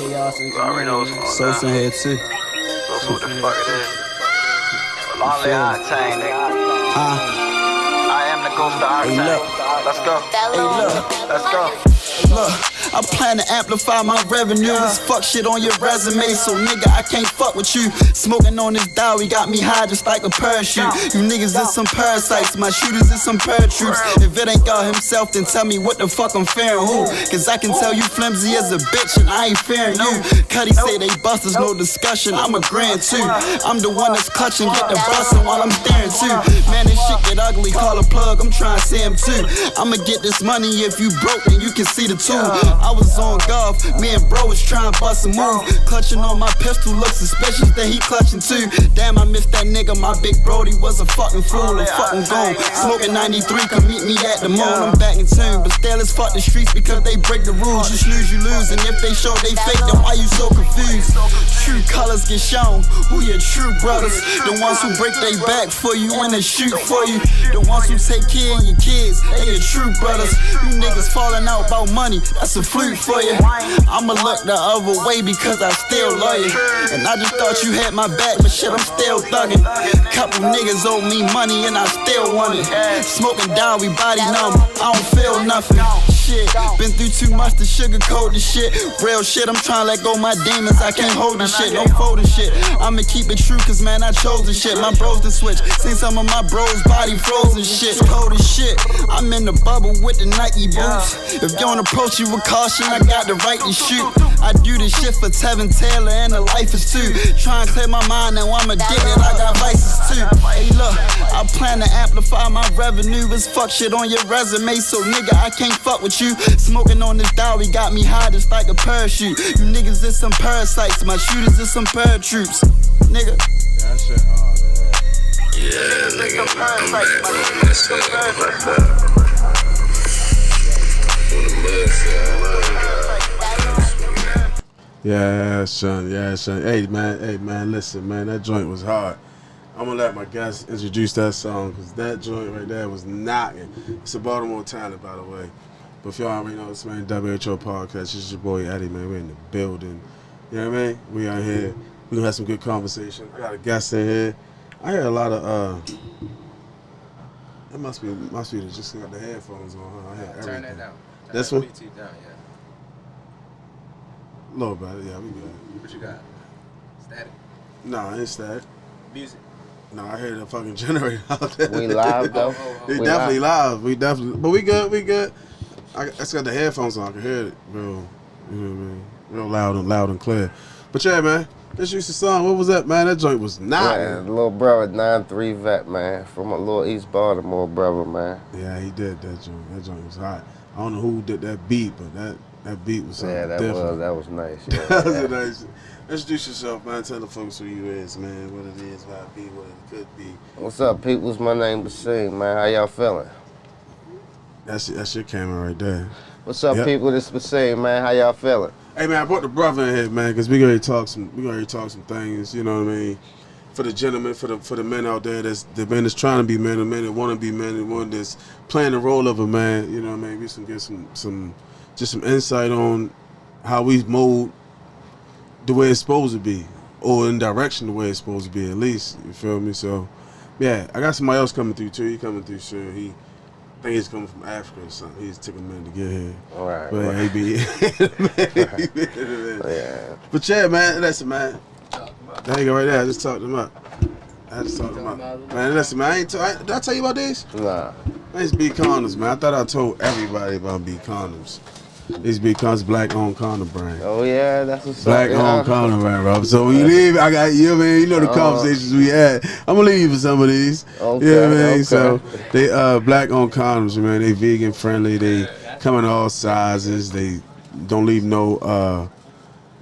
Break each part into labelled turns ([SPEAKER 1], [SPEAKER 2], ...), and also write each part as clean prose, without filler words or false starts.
[SPEAKER 1] Sauce in here too.
[SPEAKER 2] What the fuck it is? Lonely Octane, nigga. I am the ghost of Octane. Let's go. Let's go.
[SPEAKER 1] Look, I plan to amplify my revenue. This fuck shit on your resume, so nigga, I can't fuck with you. Smoking on this Dowie got me high just like a parachute. You niggas is some parasites, my shooters is some paratroops. If it ain't God himself, then tell me what the fuck I'm fearing who? Cause I can tell you flimsy as a bitch and I ain't fearing you. Cuddy say they busters, no discussion, I'm a grand too. I'm the one that's clutching, get the bustin' while I'm staring too. Man, this shit get ugly, call a plug, I'm trying to see him too. I'ma get this money, if you broke then you can see the tool. I was on golf, me and bro was trying to bust a move. Clutching on my pistol, look suspicious that he clutching too. Damn, I missed that nigga, my big brody was a fucking fool. I'm fucking gone, smoking 93, come meet me at the moon. I'm back in tune, but still it's fuck the streets because they break the rules. You snooze, you lose, and if they show they fake, then why you so confused? True colors get shown, who your true brothers? The ones who break their back for you and they shoot for you. The ones who take care of your kids, they your true brothers. You niggas falling out about money, that's a fluke for you. I'ma look the other way because I still love you. And I just thought you had my back, but shit, I'm still thugging. Couple niggas owe me money and I still want it. Smoking down, we body numb, I don't feel nothing. Shit, been through too much to sugarcoat this shit. Real shit, I'm trying to let go my demons, I can't hold this shit, don't fold this shit. I'ma keep it true cause man, I chose this shit. My bros to switch, seen some of my bros body frozen shit. Cold as shit, I'm in the bubble with the Nike boots. If you don't approach you with caution, I got the right to shoot. I do this shit for Tevin Taylor and the life is too. Try and clear my mind, now I'm addicted, I got vices too. Hey look, I plan to amplify my revenue. It's fuck shit on your resume, so nigga, I can't fuck with you. Smoking on this Dowie got me high just like a parachute. You niggas is some parasites, my shooters is some paratroops. Nigga.
[SPEAKER 3] That shit hard, man.
[SPEAKER 2] Yeah, nigga, I'm back on this shit. What's up?
[SPEAKER 3] Yeah, son. Hey, man, listen, man, that joint was hard. I'm gonna let my guests introduce that song because that joint right there was knocking. It's a Baltimore talent, by the way. But if y'all already know, it's man, WHL Podcast. This is your boy Eddie, man. We're in the building. You know what I mean? We out here. We gonna have some good conversation. I got a guest in here. I hear a lot of it must be they just got the headphones on, huh? I hear everything.
[SPEAKER 4] Turn that down.
[SPEAKER 3] This
[SPEAKER 4] one?
[SPEAKER 3] one?
[SPEAKER 4] BT down, yeah.
[SPEAKER 3] Low about it, yeah, we good.
[SPEAKER 4] What you got? Static?
[SPEAKER 3] Nah, ain't static.
[SPEAKER 4] Music?
[SPEAKER 3] Nah, I hear the fucking generator out there.
[SPEAKER 5] We live though.
[SPEAKER 3] We definitely live. But we good. I just got the headphones on. I can hear it real, you know what I mean? Real loud and clear. But yeah, man, let's use the song. What was that, man? That joint was knocking.
[SPEAKER 5] Man, little brother, 9-3 vet, man, from a little East Baltimore brother, man.
[SPEAKER 3] Yeah, he did that joint. That joint was hot. I don't know who did that beat, but that beat was something different.
[SPEAKER 5] That was nice. Yeah,
[SPEAKER 3] that was a nice. Introduce yourself, man. Tell the folks who you is, man. What it is, what it be, what it could be.
[SPEAKER 5] What's up, peoples? My name is Basing, man. How y'all feeling?
[SPEAKER 3] That's your camera right there.
[SPEAKER 5] What's up, people? This is Basing, man. How y'all feeling?
[SPEAKER 3] Hey, man, I brought the brother in here, man, because we gonna talk some things. You know what I mean? For the gentlemen, for the men out there that's trying to be men, the men that want to be men, and one that's playing the role of a man. You know what I mean? We can get some insight on how we mold the way it's supposed to be, or in direction the way it's supposed to be, at least. You feel me? So, yeah, I got somebody else coming through too. He coming through soon. I think he's coming from Africa or something. He's taking a minute to get here.
[SPEAKER 5] All right.
[SPEAKER 3] But
[SPEAKER 5] right.
[SPEAKER 3] Yeah. But yeah, man, listen, man. There you go, right there. I just talked him up. Man, listen, man. Did I tell you about these?
[SPEAKER 5] Nah.
[SPEAKER 3] These be condoms, man. I thought I told everybody about be condoms. These be condoms, black-owned condom brand.
[SPEAKER 5] Oh yeah, that's what's up.
[SPEAKER 3] Black-owned condom brand, bro. So when you leave, I got you, man. You know the conversations we had. I'm gonna leave you for some of these.
[SPEAKER 5] Okay.
[SPEAKER 3] You know what I mean?
[SPEAKER 5] Okay.
[SPEAKER 3] So they black-owned condoms, man. They vegan friendly. They come in all sizes. They don't leave no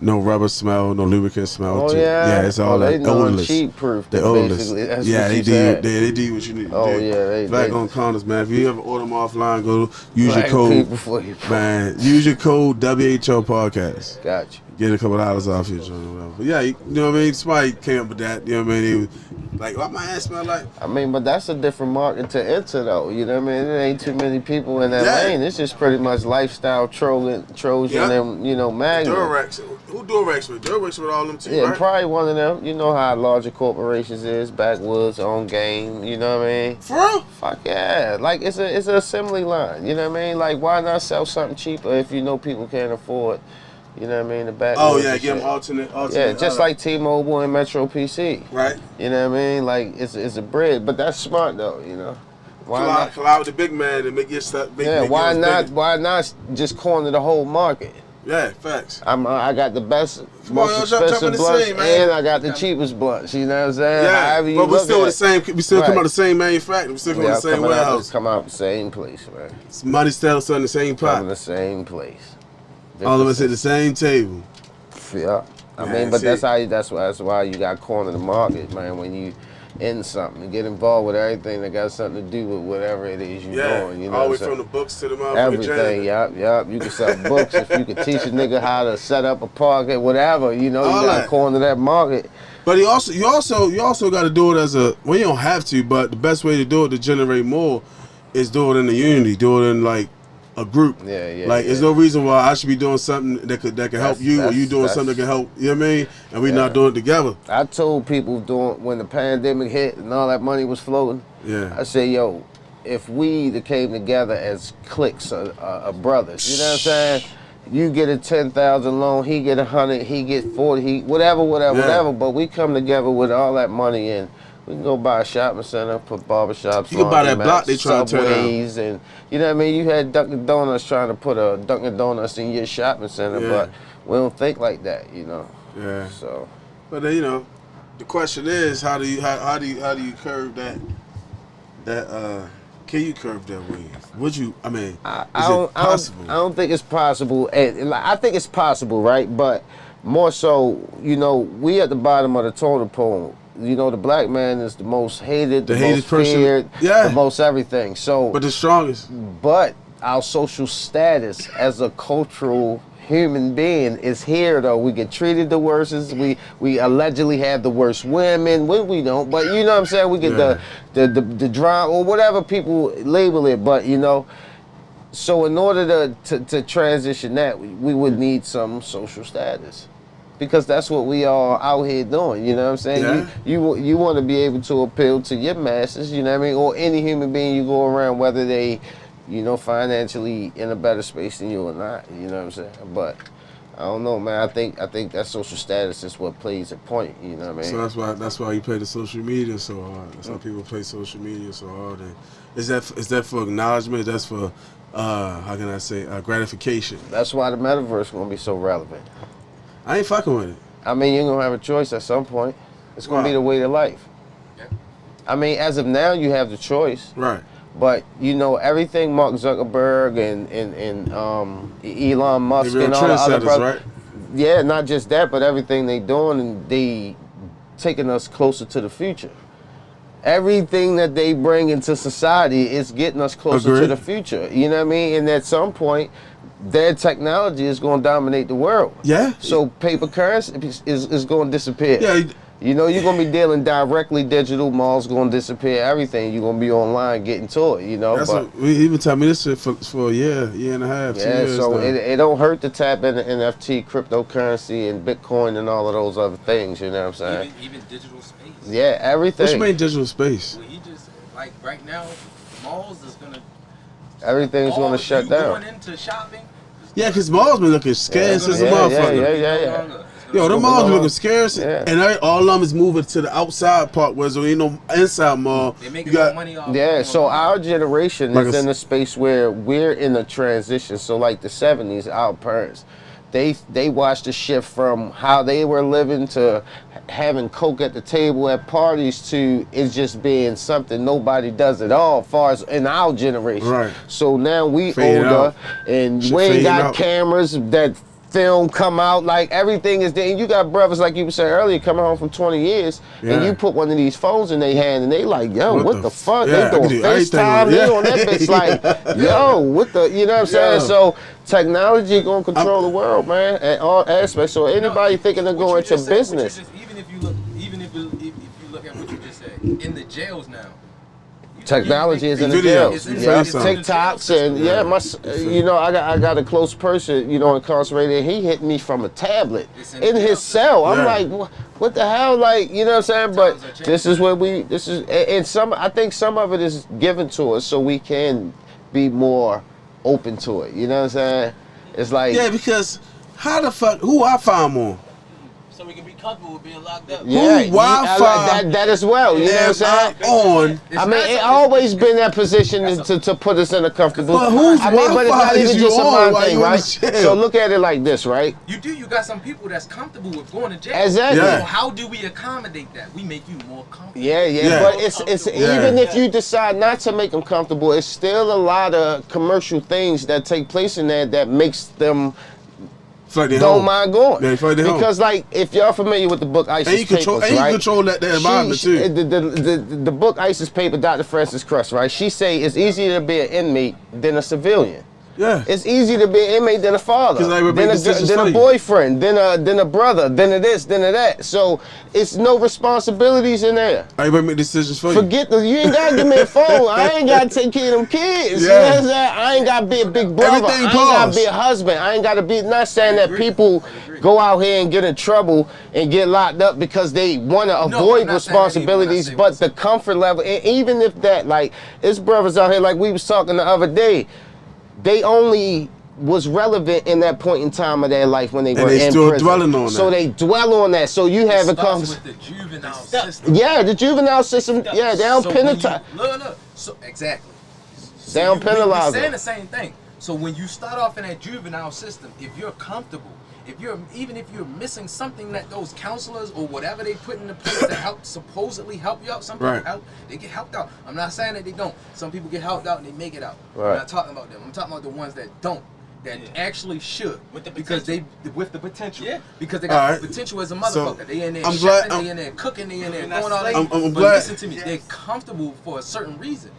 [SPEAKER 3] rubber smell, no lubricant smell.
[SPEAKER 5] Oh yeah,
[SPEAKER 3] it's all
[SPEAKER 5] they
[SPEAKER 3] odorless.
[SPEAKER 5] Cheap proof.
[SPEAKER 3] They're odorless.
[SPEAKER 5] Yeah,
[SPEAKER 3] they do what you need.
[SPEAKER 5] Oh yeah,
[SPEAKER 3] black-owned condoms, man. If you ever order them offline, go use your code.
[SPEAKER 5] Before you
[SPEAKER 3] man, use your code WHL Podcast.
[SPEAKER 5] Got you.
[SPEAKER 3] get a couple dollars off your joint or whatever. But yeah, you know what I mean? Somebody came up with that, you know what I mean? They was like, why my ass smell like?
[SPEAKER 5] I mean, but that's a different market to enter, though. You know what I mean? There ain't too many people in that lane. It's just pretty much lifestyle Trojan and, you know, Magnum.
[SPEAKER 3] Durex. Who Durex with? Durex with all them too,
[SPEAKER 5] Yeah,
[SPEAKER 3] right?
[SPEAKER 5] probably one of them. You know how larger corporations is, backwoods, on game, you know what I mean?
[SPEAKER 3] For real?
[SPEAKER 5] Fuck yeah. Like, it's an assembly line, you know what I mean? Like, why not sell something cheaper if you know people can't afford, you know what I mean, the backwoods?
[SPEAKER 3] Oh, yeah, give them alternate.
[SPEAKER 5] Yeah, just like T-Mobile and Metro PC.
[SPEAKER 3] Right.
[SPEAKER 5] You know what I mean? Like, it's a bread, but that's smart, though, you know?
[SPEAKER 3] Collide with the big man and make your stuff big.
[SPEAKER 5] Yeah, why not just corner the whole market?
[SPEAKER 3] Yeah, facts.
[SPEAKER 5] I got the best, most
[SPEAKER 3] jump
[SPEAKER 5] expensive
[SPEAKER 3] in the
[SPEAKER 5] blunts,
[SPEAKER 3] same, man.
[SPEAKER 5] and I got the cheapest blunts. You know what I'm saying?
[SPEAKER 3] Yeah,
[SPEAKER 5] However you
[SPEAKER 3] but we're
[SPEAKER 5] look
[SPEAKER 3] still
[SPEAKER 5] at
[SPEAKER 3] the same. We still come
[SPEAKER 5] Right.
[SPEAKER 3] out the same manufacturer. We still come out the same warehouse.
[SPEAKER 5] Come out the same place, man.
[SPEAKER 3] Money still in the same
[SPEAKER 5] Come in
[SPEAKER 3] pot.
[SPEAKER 5] the same place.
[SPEAKER 3] All of us at the same table.
[SPEAKER 5] Yeah. I mean, but that's why you got corner the market, man. When you in something, you get involved with everything that got something to do with whatever it is you're doing. You know,
[SPEAKER 3] always from the books to the motherfucking
[SPEAKER 5] everything. Yup. You can sell books if you can teach a nigga how to set up a park, whatever. You know, you got to corner that market.
[SPEAKER 3] But you also got to do it as a. Well, you don't have to, but the best way to do it to generate more is do it in the unity. Do it in like a group.
[SPEAKER 5] Yeah.
[SPEAKER 3] Like, there's no reason why I should be doing something that could help you, or you doing something that can help. You know what I mean? And we not doing it together.
[SPEAKER 5] I told people when the pandemic hit and all that money was floating.
[SPEAKER 3] Yeah.
[SPEAKER 5] I said, yo, if we came together as cliques of brothers, you know what I'm saying? You get a 10,000 loan, he get 100, he get 40, whatever. But we come together with all that money and we can go buy a shopping center, put barbershops.
[SPEAKER 3] You can buy that block they trying to turn
[SPEAKER 5] Subways, and you know what I mean. You had Dunkin' Donuts trying to put a Dunkin' Donuts in your shopping center, but we don't think like that, you know.
[SPEAKER 3] Yeah.
[SPEAKER 5] So.
[SPEAKER 3] But then, you know, the question is, how do you curve that? Can you curve that wave? Would you? I mean, is it possible?
[SPEAKER 5] I don't think it's possible. I think it's possible, right? But more so, you know, we at the bottom of the totem pole. You know, the black man is the most hated, the most feared, the most everything. So,
[SPEAKER 3] but the strongest.
[SPEAKER 5] But our social status as a cultural human being is here, though. We get treated the worst. We allegedly have the worst women. We don't, but you know what I'm saying. We get the drama or whatever people label it. But you know, so in order to transition that, we would need some social status. Because that's what we all out here doing, you know what I'm saying?
[SPEAKER 3] Yeah.
[SPEAKER 5] You want to be able to appeal to your masses, you know what I mean? Or any human being you go around, whether they, you know, financially in a better space than you or not, you know what I'm saying? But I don't know, man. I think that social status is what plays a point, you know what I mean?
[SPEAKER 3] So that's why you play the social media so hard. That's why people play social media so hard. And is that for acknowledgement? That's for how can I say gratification?
[SPEAKER 5] That's why the metaverse gonna be so relevant.
[SPEAKER 3] I ain't fucking with it.
[SPEAKER 5] I mean, you're gonna have a choice at some point. It's gonna be the way to life.
[SPEAKER 4] Yeah.
[SPEAKER 5] I mean, as of now, you have the choice.
[SPEAKER 3] Right.
[SPEAKER 5] But you know, everything Mark Zuckerberg and Elon Musk and all the other brothers,
[SPEAKER 3] right?
[SPEAKER 5] Yeah, not just that, but everything they doing, and they taking us closer to the future. Everything that they bring into society is getting us closer to the future. You know what I mean? And at some point, their technology is going to dominate the world.
[SPEAKER 3] Yeah.
[SPEAKER 5] So paper currency is going to disappear.
[SPEAKER 3] Yeah.
[SPEAKER 5] You know, you're going to be dealing directly digital. Malls going to disappear. Everything. You're going to be online getting to it, you know.
[SPEAKER 3] That's what he even told me this shit for a year and a half, 2 years.
[SPEAKER 5] So it don't hurt to tap into NFT, cryptocurrency, and Bitcoin and all of those other things, you know what I'm saying?
[SPEAKER 4] Even digital space.
[SPEAKER 5] Yeah, everything.
[SPEAKER 3] What you mean digital space?
[SPEAKER 4] Well, he just, like, right now, malls is going to...
[SPEAKER 5] Everything's going to shut down.
[SPEAKER 4] Going into shopping...
[SPEAKER 3] Yeah, because malls been looking scarce as a motherfucker.
[SPEAKER 5] Yeah.
[SPEAKER 3] Yo, them malls been looking scarce, and all of them is moving to the outside part where there ain't no inside mall.
[SPEAKER 4] They making more money off.
[SPEAKER 5] Yeah, so our generation is in a space where we're in a transition. So like the 70s, our parents, they watched the shift from how they were living to having Coke at the table at parties to it's just being something nobody does at all, as far as in our generation.
[SPEAKER 3] Right.
[SPEAKER 5] So now we
[SPEAKER 3] Fade
[SPEAKER 5] older
[SPEAKER 3] out.
[SPEAKER 5] and
[SPEAKER 3] Shit
[SPEAKER 5] we ain't got
[SPEAKER 3] out.
[SPEAKER 5] cameras that film come out, like everything is there. And you got brothers, like you were saying earlier, coming home from 20 years, and you put one of these phones in their hand, and they like, yo, what the fuck?
[SPEAKER 3] Yeah,
[SPEAKER 5] they doing FaceTime, they on that bitch like, yo, what the, you know what I'm saying? So technology gonna control the world, man, at all aspects. So anybody thinking of going into business.
[SPEAKER 4] Even if you look at what you just said, in the jails now.
[SPEAKER 5] Technology is in the jails. Yeah, TikToks and you know, I got a close person, you know, incarcerated. He hit me from a tablet in his cell. I'm like, what the hell, like, you know what I'm saying? But this is what and I think some of it is given to us so we can be more open to it. You know what I'm saying? It's like
[SPEAKER 3] because how the fuck who I find more?
[SPEAKER 4] So we can be comfortable with being locked up.
[SPEAKER 5] Yeah,
[SPEAKER 3] Wi-Fi
[SPEAKER 5] that as well. You know what I'm saying? I mean, it always been that position to put us in a comfortable.
[SPEAKER 3] But who's
[SPEAKER 5] but it's not even just a mind thing, right?
[SPEAKER 3] So
[SPEAKER 5] So look at it like this, right?
[SPEAKER 4] You got some people that's comfortable with going to jail.
[SPEAKER 5] Exactly.
[SPEAKER 3] Yeah.
[SPEAKER 4] So how do we accommodate that? We make you more comfortable.
[SPEAKER 5] Yeah. But it's even if you decide not to make them comfortable, it's still a lot of commercial things that take place in there that makes them.
[SPEAKER 3] Like
[SPEAKER 5] don't mind going.
[SPEAKER 3] Yeah,
[SPEAKER 5] because like if y'all familiar with the book Isis Papers, right?
[SPEAKER 3] And you control that environment too.
[SPEAKER 5] The book Isis Paper, Dr. Francis Crust, right? She say it's easier to be an inmate than a civilian.
[SPEAKER 3] Yeah.
[SPEAKER 5] It's easier to be an inmate than a father, than a boyfriend, than a brother, than a this, than a that. So it's no responsibilities in there.
[SPEAKER 3] Everybody make decisions for you.
[SPEAKER 5] Forget you ain't gotta give me a phone. I ain't gotta take care of them kids. You know what I'm saying? I ain't gotta be a big brother. I ain't gotta be a husband. I ain't gotta be, not saying that people go out here and get in trouble and get locked up because they want to avoid responsibilities, but the comfort level, and even if that, like, it's brothers out here, like we was talking the other day, they only was relevant in that point in time of their life when they were in
[SPEAKER 3] still
[SPEAKER 5] prison.
[SPEAKER 3] dwelling on that.
[SPEAKER 5] So they dwell on that. So you have a
[SPEAKER 4] with the juvenile system.
[SPEAKER 5] Yeah, the juvenile system. Yeah, they don't penalize.
[SPEAKER 4] Look. So exactly.
[SPEAKER 5] They don't penalize.
[SPEAKER 4] We're saying the same thing. So when you start off in that juvenile system, if you're comfortable, even if you're missing something that those counselors or whatever they put into place to supposedly help you out, some people they get helped out. I'm not saying that they don't. Some people get helped out and they make it out. Right. I'm not talking about them. I'm talking about the ones that don't. That actually should, with the potential. Yeah. Because they got the potential as a motherfucker. So, they in there chefing, they in there cooking, they in there doing all that.
[SPEAKER 3] I'm
[SPEAKER 4] but listen to me, they're comfortable for a certain reason.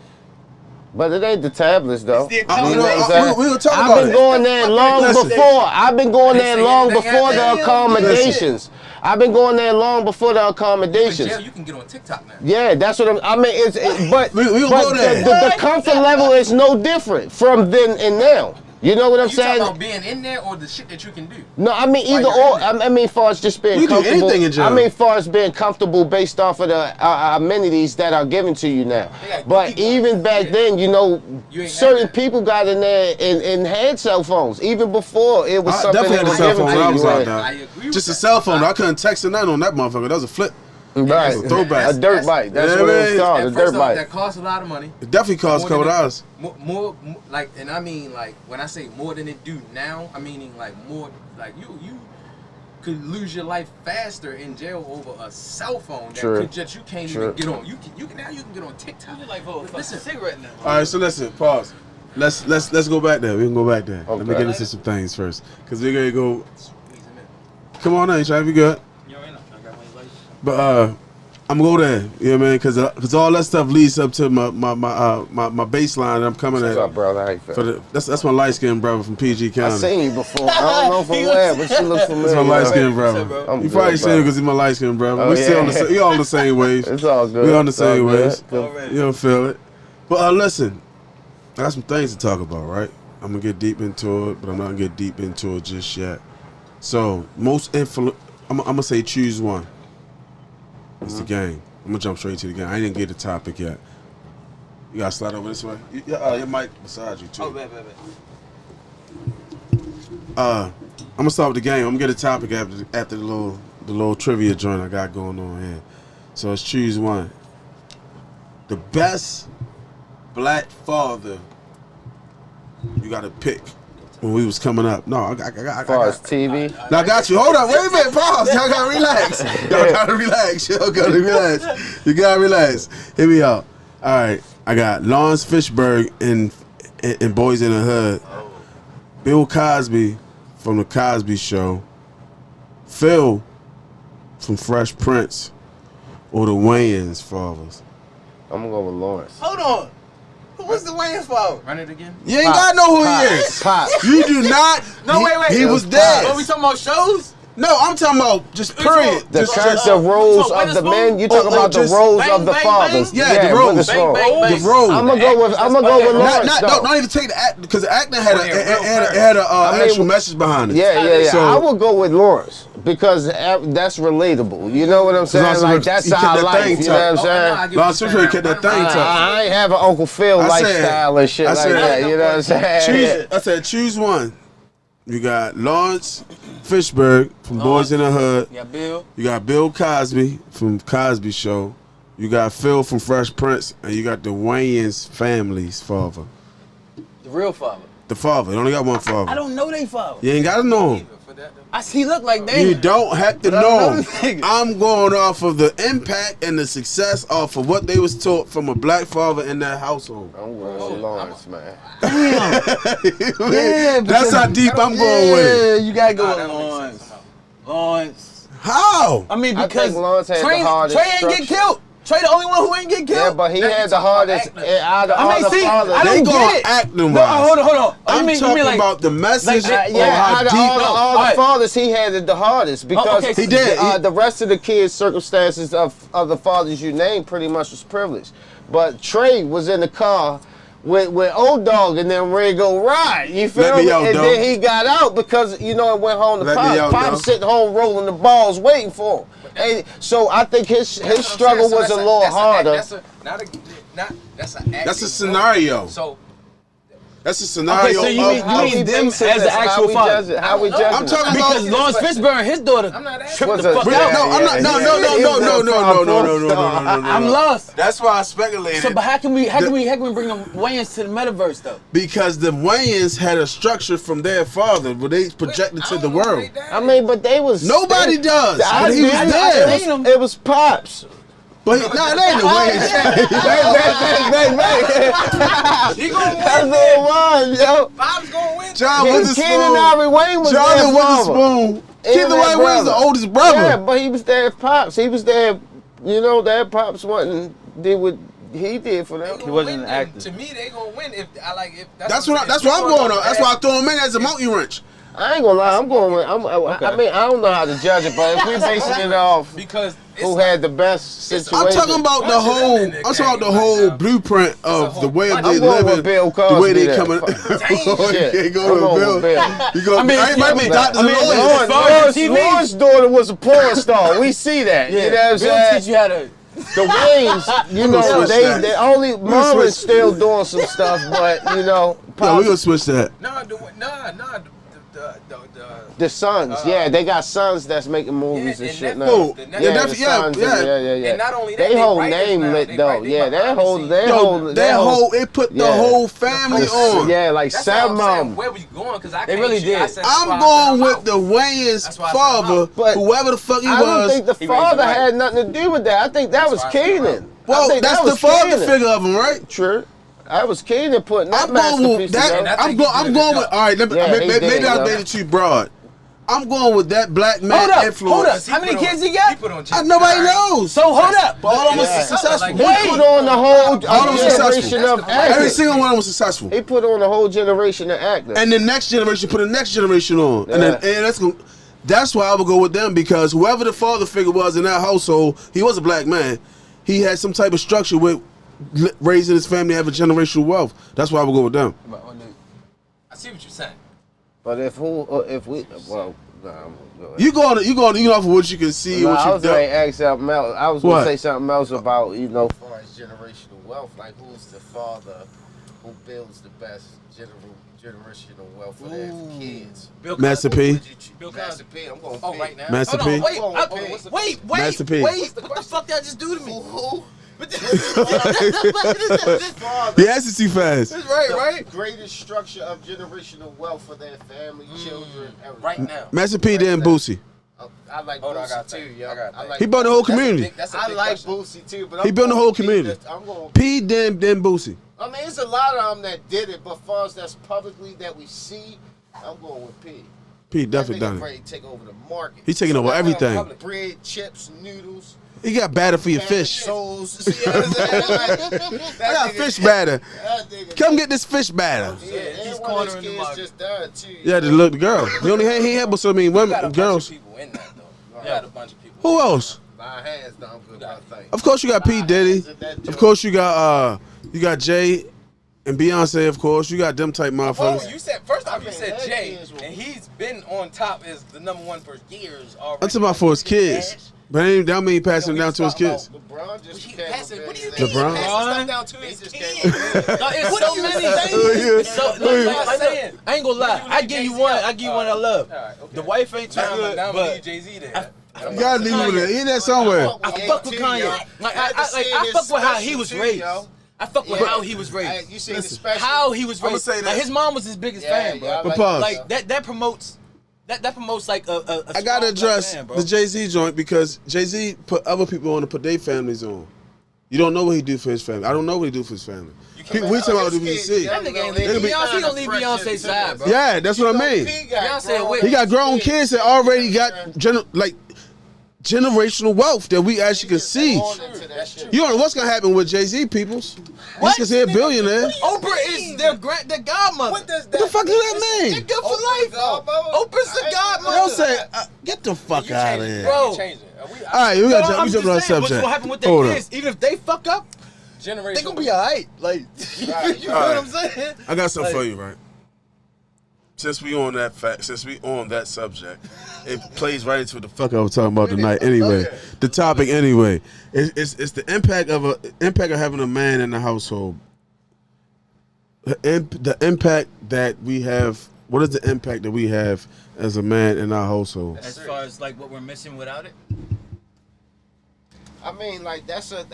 [SPEAKER 5] But it ain't the tablets though.
[SPEAKER 3] We'll talk about
[SPEAKER 5] I've been going there long before. I've been going there long before the accommodations. I've been going there long before the accommodations.
[SPEAKER 4] Jail, you can get on TikTok now.
[SPEAKER 5] Yeah, that's what I mean. But the comfort level is no different from then and now. You know what I'm saying?
[SPEAKER 4] You talking about being in there or the shit that you can do?
[SPEAKER 5] No, I mean either or. I mean, far as just being comfortable. I mean, far as being comfortable based off of the amenities that are given to you now. But even back then, you know, certain people got in there and had cell phones. Even before it was something that was given to you.
[SPEAKER 3] Just a cell phone. I couldn't text or nothing on that motherfucker. That was a flip.
[SPEAKER 5] Right, a dirt bike. That's what it's called, a dirt bike.
[SPEAKER 4] That costs a lot of money.
[SPEAKER 3] It definitely costs a couple dollars.
[SPEAKER 4] More, like, and I mean, like, when I say more than it do now, I meaning like more, like you could lose your life faster in jail over a cell phone that could just you can't even get on. You can now get on TikTok. You're like, listen, cigarette now.
[SPEAKER 3] All right, so listen, pause. Let's go back there. We can go back there. Okay. Let me get into some things first, cause we're gonna go. Come on, you try to be good. But I'm gonna go there, you know what I mean? Cause all that stuff leads up to my baseline. I'm coming at.
[SPEAKER 5] What's up, brother? How you feel?
[SPEAKER 3] That's my light skinned brother from PG County.
[SPEAKER 5] I seen you before. I don't know from where, but you look familiar.
[SPEAKER 3] That's my light skinned brother. You probably seen him because he's my light skinned brother. We still on the same waves.
[SPEAKER 5] It's all good.
[SPEAKER 3] We on the same waves. You don't feel it. But listen, I got some things to talk about, right? I'm gonna get deep into it, but I'm not gonna get deep into it just yet. So I'm gonna say choose one. It's the game. I'm gonna jump straight to the game. I didn't get the topic yet. You gotta slide over this way. Your mic beside you too.
[SPEAKER 4] Oh, bad.
[SPEAKER 3] I'm gonna start with the game. I'm gonna get a topic after the little trivia joint I got going on here. So let's choose one. The best black father you gotta pick when we was coming up. No, I got
[SPEAKER 5] TV.
[SPEAKER 3] Now I got you. Hold on, wait a minute, pause. Y'all gotta relax. Y'all gotta relax. You gotta relax. Here we are. All right, I got Lawrence Fishburne in Boys in the Hood. Bill Cosby from the Cosby Show, Phil from Fresh Prince, or the Wayans fathers?
[SPEAKER 5] I'm gonna go with Lawrence.
[SPEAKER 6] Hold on. Who was the Wayans father?
[SPEAKER 4] Run it again.
[SPEAKER 3] You ain't gotta know who he is.
[SPEAKER 5] Pop.
[SPEAKER 3] You do not.
[SPEAKER 6] No, wait.
[SPEAKER 3] He was
[SPEAKER 6] Are
[SPEAKER 3] dead.
[SPEAKER 6] we talking about shows?
[SPEAKER 3] No, I'm talking about just period.
[SPEAKER 5] The
[SPEAKER 3] Just
[SPEAKER 5] roles of the men. You talking about the roles of the fathers?
[SPEAKER 3] Yeah, the roles.
[SPEAKER 6] Bang, bang, bang.
[SPEAKER 3] The roles.
[SPEAKER 5] I'm gonna go with Lawrence.
[SPEAKER 3] Don't even take the act because the acting had a actual message behind it.
[SPEAKER 5] Yeah.
[SPEAKER 3] So,
[SPEAKER 5] I would go with Lawrence because that's relatable. You know what I'm saying? Like that's our life. You know what I'm saying?
[SPEAKER 3] Lawrence Fishburne kept that thing tough.
[SPEAKER 5] I ain't have an Uncle Phil lifestyle and shit like that. You know what I'm saying?
[SPEAKER 3] I said choose one. You got Lawrence Fishburne from Boys in the Hood.
[SPEAKER 6] Yeah, Bill.
[SPEAKER 3] You got Bill Cosby from Cosby Show. You got Phil from Fresh Prince, and you got the Wayans family's father.
[SPEAKER 6] The real father.
[SPEAKER 3] The father. You only got one father.
[SPEAKER 6] I don't know they father.
[SPEAKER 3] You ain't gotta know him.
[SPEAKER 6] He look like they.
[SPEAKER 3] You don't have to
[SPEAKER 6] But I
[SPEAKER 3] know
[SPEAKER 6] don't know
[SPEAKER 3] him.
[SPEAKER 6] the nigga.
[SPEAKER 3] I'm going off of the impact and the success off of what they was taught from a black father in that household.
[SPEAKER 5] I'm going with Lawrence, man.
[SPEAKER 6] Yeah,
[SPEAKER 3] That's how deep I'm going with it.
[SPEAKER 6] Yeah, you gotta go with Lawrence. Lawrence.
[SPEAKER 3] How?
[SPEAKER 6] I mean,
[SPEAKER 5] I
[SPEAKER 6] because
[SPEAKER 5] think Lawrence had the
[SPEAKER 6] Trey
[SPEAKER 5] hardest
[SPEAKER 6] ain't get
[SPEAKER 5] structure.
[SPEAKER 6] killed. Trey the only one who ain't get killed.
[SPEAKER 5] Yeah, but he had the hardest out of all the fathers.
[SPEAKER 6] I
[SPEAKER 3] They
[SPEAKER 6] don't
[SPEAKER 3] gonna
[SPEAKER 6] get it.
[SPEAKER 3] act them
[SPEAKER 6] No,
[SPEAKER 3] wise.
[SPEAKER 6] hold on.
[SPEAKER 3] I'm talking about the message of how
[SPEAKER 5] out of
[SPEAKER 3] deep.
[SPEAKER 5] all the fathers, he had it the hardest because
[SPEAKER 6] okay,
[SPEAKER 3] he did.
[SPEAKER 5] The rest of the kids' circumstances of the fathers you named pretty much was privileged. But Trey was in the car with old dog and then ready to go ride. You feel
[SPEAKER 3] Let me
[SPEAKER 5] me?
[SPEAKER 3] out,
[SPEAKER 5] And
[SPEAKER 3] dog.
[SPEAKER 5] then he got out because it went home to
[SPEAKER 3] Let me out,
[SPEAKER 5] Pop. Pop
[SPEAKER 3] dog.
[SPEAKER 5] sitting home rolling the balls waiting for him. And so I think his struggle was a little harder.
[SPEAKER 3] That's a scenario.
[SPEAKER 4] So
[SPEAKER 3] That's a scenario.
[SPEAKER 6] Okay, so you mean them as the actual father?
[SPEAKER 5] How we judge
[SPEAKER 3] I'm talking
[SPEAKER 6] Because
[SPEAKER 3] about.
[SPEAKER 6] Lawrence Fishburne, his daughter tripped the fuck
[SPEAKER 3] No,
[SPEAKER 6] out.
[SPEAKER 3] I'm not. No.
[SPEAKER 6] I'm lost.
[SPEAKER 3] That's why I speculated.
[SPEAKER 6] So, but how can we bring them Wayans to the metaverse though?
[SPEAKER 3] Because the Wayans had a structure from their father, where they projected to the world.
[SPEAKER 5] I mean, but they was
[SPEAKER 3] Nobody does. But he was there.
[SPEAKER 5] It was Pops.
[SPEAKER 3] But nah, they ain't the Wayans.
[SPEAKER 4] he gonna
[SPEAKER 5] That's
[SPEAKER 4] win.
[SPEAKER 5] what it was, yo.
[SPEAKER 4] Bob's gonna win.
[SPEAKER 3] John
[SPEAKER 5] Keenan
[SPEAKER 3] Witherspoon.
[SPEAKER 5] Ari Wayne was
[SPEAKER 3] Jonathan
[SPEAKER 5] their father.
[SPEAKER 3] Witherspoon. Keith
[SPEAKER 5] their
[SPEAKER 3] Wayne was the
[SPEAKER 5] brother.
[SPEAKER 3] oldest brother.
[SPEAKER 5] Yeah, but he was there at Pops. He was there, that Pops did what he did for them.
[SPEAKER 4] They
[SPEAKER 6] He wasn't
[SPEAKER 4] gonna
[SPEAKER 6] an
[SPEAKER 4] win.
[SPEAKER 6] actor.
[SPEAKER 4] To me, they gonna win if
[SPEAKER 3] That's what I'm going on. That's why I throw him in as a monkey wrench.
[SPEAKER 5] I ain't gonna lie, I'm going with. I mean, I don't know how to judge it, but if we're basing it off
[SPEAKER 4] because
[SPEAKER 5] who had the best situation,
[SPEAKER 3] I'm talking about the whole. I'm talking about the whole blueprint of the way of they
[SPEAKER 5] I'm going with
[SPEAKER 3] living,
[SPEAKER 5] Bill
[SPEAKER 3] the way they
[SPEAKER 5] Cosby
[SPEAKER 3] coming.
[SPEAKER 5] there.
[SPEAKER 3] You
[SPEAKER 5] I'm
[SPEAKER 3] go
[SPEAKER 5] going
[SPEAKER 3] with
[SPEAKER 5] with
[SPEAKER 3] Bill. You go.
[SPEAKER 6] I mean,
[SPEAKER 3] Everybody be doctors and lawyers.
[SPEAKER 5] Lawrence's daughter was a porn star. We see that. You know what I'm
[SPEAKER 6] Bill
[SPEAKER 5] saying?
[SPEAKER 6] teach you how to.
[SPEAKER 5] The Waynes,
[SPEAKER 3] switch that.
[SPEAKER 5] they only Marlon's
[SPEAKER 3] switch.
[SPEAKER 5] still doing some stuff, but
[SPEAKER 3] Yeah, we gonna switch that.
[SPEAKER 5] the sons, they got sons that's making movies and shit now.
[SPEAKER 3] Oh,
[SPEAKER 4] The
[SPEAKER 3] yeah,
[SPEAKER 4] next-
[SPEAKER 3] that's yeah.
[SPEAKER 4] And not only that,
[SPEAKER 5] They whole
[SPEAKER 4] write this
[SPEAKER 5] name
[SPEAKER 4] now.
[SPEAKER 5] lit
[SPEAKER 4] They
[SPEAKER 5] though.
[SPEAKER 4] write- they
[SPEAKER 5] Yeah,
[SPEAKER 4] behind the scenes.
[SPEAKER 3] It put the
[SPEAKER 5] Yeah.
[SPEAKER 3] whole family on.
[SPEAKER 5] Yeah, like
[SPEAKER 4] That's what I'm saying.
[SPEAKER 5] Sam.
[SPEAKER 4] Where we going? Because I
[SPEAKER 6] They
[SPEAKER 4] can't
[SPEAKER 6] really
[SPEAKER 4] shoot. I
[SPEAKER 6] did.
[SPEAKER 4] said that's why
[SPEAKER 3] I'm
[SPEAKER 4] I
[SPEAKER 3] going
[SPEAKER 4] said
[SPEAKER 3] with
[SPEAKER 4] I'm
[SPEAKER 3] the
[SPEAKER 4] out.
[SPEAKER 3] Wayans
[SPEAKER 4] That's why I said I'm
[SPEAKER 3] father,
[SPEAKER 4] out.
[SPEAKER 5] But
[SPEAKER 3] whoever the fuck he
[SPEAKER 5] I don't
[SPEAKER 3] was.
[SPEAKER 5] think the
[SPEAKER 6] He raised
[SPEAKER 5] father
[SPEAKER 6] him right.
[SPEAKER 5] had nothing to do with that. I think that was
[SPEAKER 4] That's why I said I'm
[SPEAKER 5] Keenan.
[SPEAKER 3] Well, that's the father figure of him, right?
[SPEAKER 5] True. That was Keenan putting that
[SPEAKER 3] I'm going with
[SPEAKER 5] masterpiece together.
[SPEAKER 3] that.
[SPEAKER 4] I think he did
[SPEAKER 3] I'm
[SPEAKER 4] a
[SPEAKER 3] going
[SPEAKER 4] good
[SPEAKER 3] with. All right,
[SPEAKER 5] Yeah, he did,
[SPEAKER 3] maybe I
[SPEAKER 5] yo.
[SPEAKER 3] made it too broad. I'm going with that black man
[SPEAKER 6] Hold up.
[SPEAKER 3] influence.
[SPEAKER 6] How many kids he got?
[SPEAKER 3] Nobody knows.
[SPEAKER 6] So hold up.
[SPEAKER 3] But all of them was
[SPEAKER 5] Yeah.
[SPEAKER 3] successful.
[SPEAKER 5] He put on the whole
[SPEAKER 3] All of them
[SPEAKER 5] generation
[SPEAKER 3] successful.
[SPEAKER 5] of
[SPEAKER 3] Every
[SPEAKER 5] actors.
[SPEAKER 3] single one of them was successful.
[SPEAKER 5] He put on a whole generation of actors.
[SPEAKER 3] And the next generation put the next generation on. And that's why I would go with them, because whoever the father figure was in that household, he was a black man. He had some type of structure with raising his family to have a generational wealth. That's why I would go with them.
[SPEAKER 4] I see what you're saying.
[SPEAKER 5] But if we, nah, I'm gonna go ahead.
[SPEAKER 3] You going off of what you can see,
[SPEAKER 5] Nah,
[SPEAKER 3] what
[SPEAKER 5] I
[SPEAKER 3] you
[SPEAKER 5] was gonna
[SPEAKER 3] done.
[SPEAKER 5] ask something else. I was
[SPEAKER 3] What?
[SPEAKER 5] gonna say something else about, as far as generational wealth, like who's the father who builds the best generational wealth for their kids?
[SPEAKER 3] Master P.
[SPEAKER 5] Master P. I'm going
[SPEAKER 4] Oh,
[SPEAKER 5] P.
[SPEAKER 4] right now.
[SPEAKER 3] Master
[SPEAKER 4] Hold on,
[SPEAKER 3] P.
[SPEAKER 4] wait,
[SPEAKER 3] Master P.
[SPEAKER 6] What the fuck y'all just do to me?
[SPEAKER 5] Who?
[SPEAKER 3] The answer's too fast.
[SPEAKER 5] Right? Greatest structure of generational wealth for their family, children, everything.
[SPEAKER 4] Right now.
[SPEAKER 3] Master P then Boosie.
[SPEAKER 5] I like
[SPEAKER 4] Hold on, I
[SPEAKER 5] Boosie
[SPEAKER 4] got
[SPEAKER 5] too,
[SPEAKER 4] that.
[SPEAKER 5] yo.
[SPEAKER 4] I got that.
[SPEAKER 5] like
[SPEAKER 3] He built the whole community.
[SPEAKER 5] I like Boosie too, but
[SPEAKER 3] He built the whole community.
[SPEAKER 5] I'm going.
[SPEAKER 3] P then Boosie.
[SPEAKER 5] I mean, it's a lot of them that did it, but far as that's publicly that we see, I'm going with P.
[SPEAKER 3] Pete definitely done
[SPEAKER 7] ready
[SPEAKER 3] it.
[SPEAKER 7] to take over the market.
[SPEAKER 3] He's taking over everything.
[SPEAKER 7] Bread, chips, noodles.
[SPEAKER 3] He got batter for your fish.
[SPEAKER 7] Souls. See what I'm saying?
[SPEAKER 3] I got fish batter. Come get this fish batter.
[SPEAKER 7] Yeah,
[SPEAKER 4] he's
[SPEAKER 7] one of his
[SPEAKER 4] cornering the
[SPEAKER 7] kids
[SPEAKER 4] market.
[SPEAKER 7] just died too.
[SPEAKER 3] Yeah, the girl. He had but so many
[SPEAKER 4] You
[SPEAKER 3] women,
[SPEAKER 4] got a
[SPEAKER 3] girls.
[SPEAKER 4] bunch of people in that though. You got a bunch of people.
[SPEAKER 3] Who else?
[SPEAKER 7] My hands done good, I think.
[SPEAKER 3] Of course you got P Diddy. Of course you got Jay and Beyonce. Of course you got them type
[SPEAKER 4] Oh,
[SPEAKER 3] motherfuckers.
[SPEAKER 4] you said first off you
[SPEAKER 7] mean,
[SPEAKER 4] said
[SPEAKER 7] that
[SPEAKER 4] Jay,
[SPEAKER 7] is what-
[SPEAKER 4] and he's been on top as the #1 for years already.
[SPEAKER 3] I'm talking about for his kids, but that don't mean he passing them down to his kids.
[SPEAKER 7] LeBron just
[SPEAKER 4] He
[SPEAKER 7] became
[SPEAKER 4] passing,
[SPEAKER 7] a
[SPEAKER 4] what do you
[SPEAKER 7] billionaire.
[SPEAKER 4] mean?
[SPEAKER 3] LeBron?
[SPEAKER 4] He passing stuff down to
[SPEAKER 7] He
[SPEAKER 4] his
[SPEAKER 7] just
[SPEAKER 4] kids.
[SPEAKER 7] came
[SPEAKER 6] No, it's
[SPEAKER 4] What
[SPEAKER 6] so
[SPEAKER 4] are you
[SPEAKER 6] many.
[SPEAKER 4] saying?
[SPEAKER 6] It's so,
[SPEAKER 4] What are you
[SPEAKER 6] I
[SPEAKER 4] saying?
[SPEAKER 6] ain't gonna lie. I give you one. I give you one I love.
[SPEAKER 4] All right, okay.
[SPEAKER 6] The wife ain't too good,
[SPEAKER 4] Now I'm
[SPEAKER 6] but
[SPEAKER 4] leave Jay-Z there.
[SPEAKER 3] You gotta leave him there. He in there somewhere.
[SPEAKER 6] I fuck with Kanye. Like I fuck with how he was raised. I fuck with how he was raised.
[SPEAKER 7] You seen the special?
[SPEAKER 6] How he was
[SPEAKER 3] I'ma
[SPEAKER 6] raised.
[SPEAKER 3] say this.
[SPEAKER 6] Like his mom was his biggest fan, bro.
[SPEAKER 3] But pause.
[SPEAKER 6] Like that promotes. That promotes like a
[SPEAKER 3] I gotta
[SPEAKER 6] strong
[SPEAKER 3] address
[SPEAKER 6] black man, bro.
[SPEAKER 3] the Jay-Z joint because Jay-Z put other people on to put their families on. You don't know what he do for his family. I don't know what he do for his family. We talking about the BBC.
[SPEAKER 6] That nigga ain't
[SPEAKER 3] It'll
[SPEAKER 6] leave
[SPEAKER 3] be-
[SPEAKER 6] Beyonce. He don't leave Beyonce's side, bro.
[SPEAKER 3] Yeah, that's what I mean.
[SPEAKER 6] Beyonce with
[SPEAKER 3] He got grown kids that already got generational wealth that we actually can see. You don't know what's gonna happen with Jay-Z, peoples. He's gonna say a billionaire.
[SPEAKER 6] Oprah is their godmother.
[SPEAKER 7] What does
[SPEAKER 3] What the fuck does that
[SPEAKER 6] They're
[SPEAKER 3] mean?
[SPEAKER 6] good for life. Oprah's the godmother.
[SPEAKER 3] Don't say, get the fuck out of here.
[SPEAKER 6] Bro.
[SPEAKER 4] You changing.
[SPEAKER 3] All right, we
[SPEAKER 6] No,
[SPEAKER 3] gotta
[SPEAKER 6] I'm
[SPEAKER 3] jump on that
[SPEAKER 6] just saying, what's
[SPEAKER 3] subject.
[SPEAKER 6] gonna happen with their
[SPEAKER 3] Hold up.
[SPEAKER 6] kids? Even if they fuck up,
[SPEAKER 4] Generation.
[SPEAKER 6] they gonna be alright. Like, you know what I'm saying?
[SPEAKER 3] I got something for you, right? Since we on that subject, it plays right into the fuck I was talking about tonight. Anyway, the topic anyway, it's the impact of having a man in the household. The impact that we have. What is the impact that we have as a man in our household?
[SPEAKER 6] As far as like what we're missing without it.
[SPEAKER 7] I mean, like that's a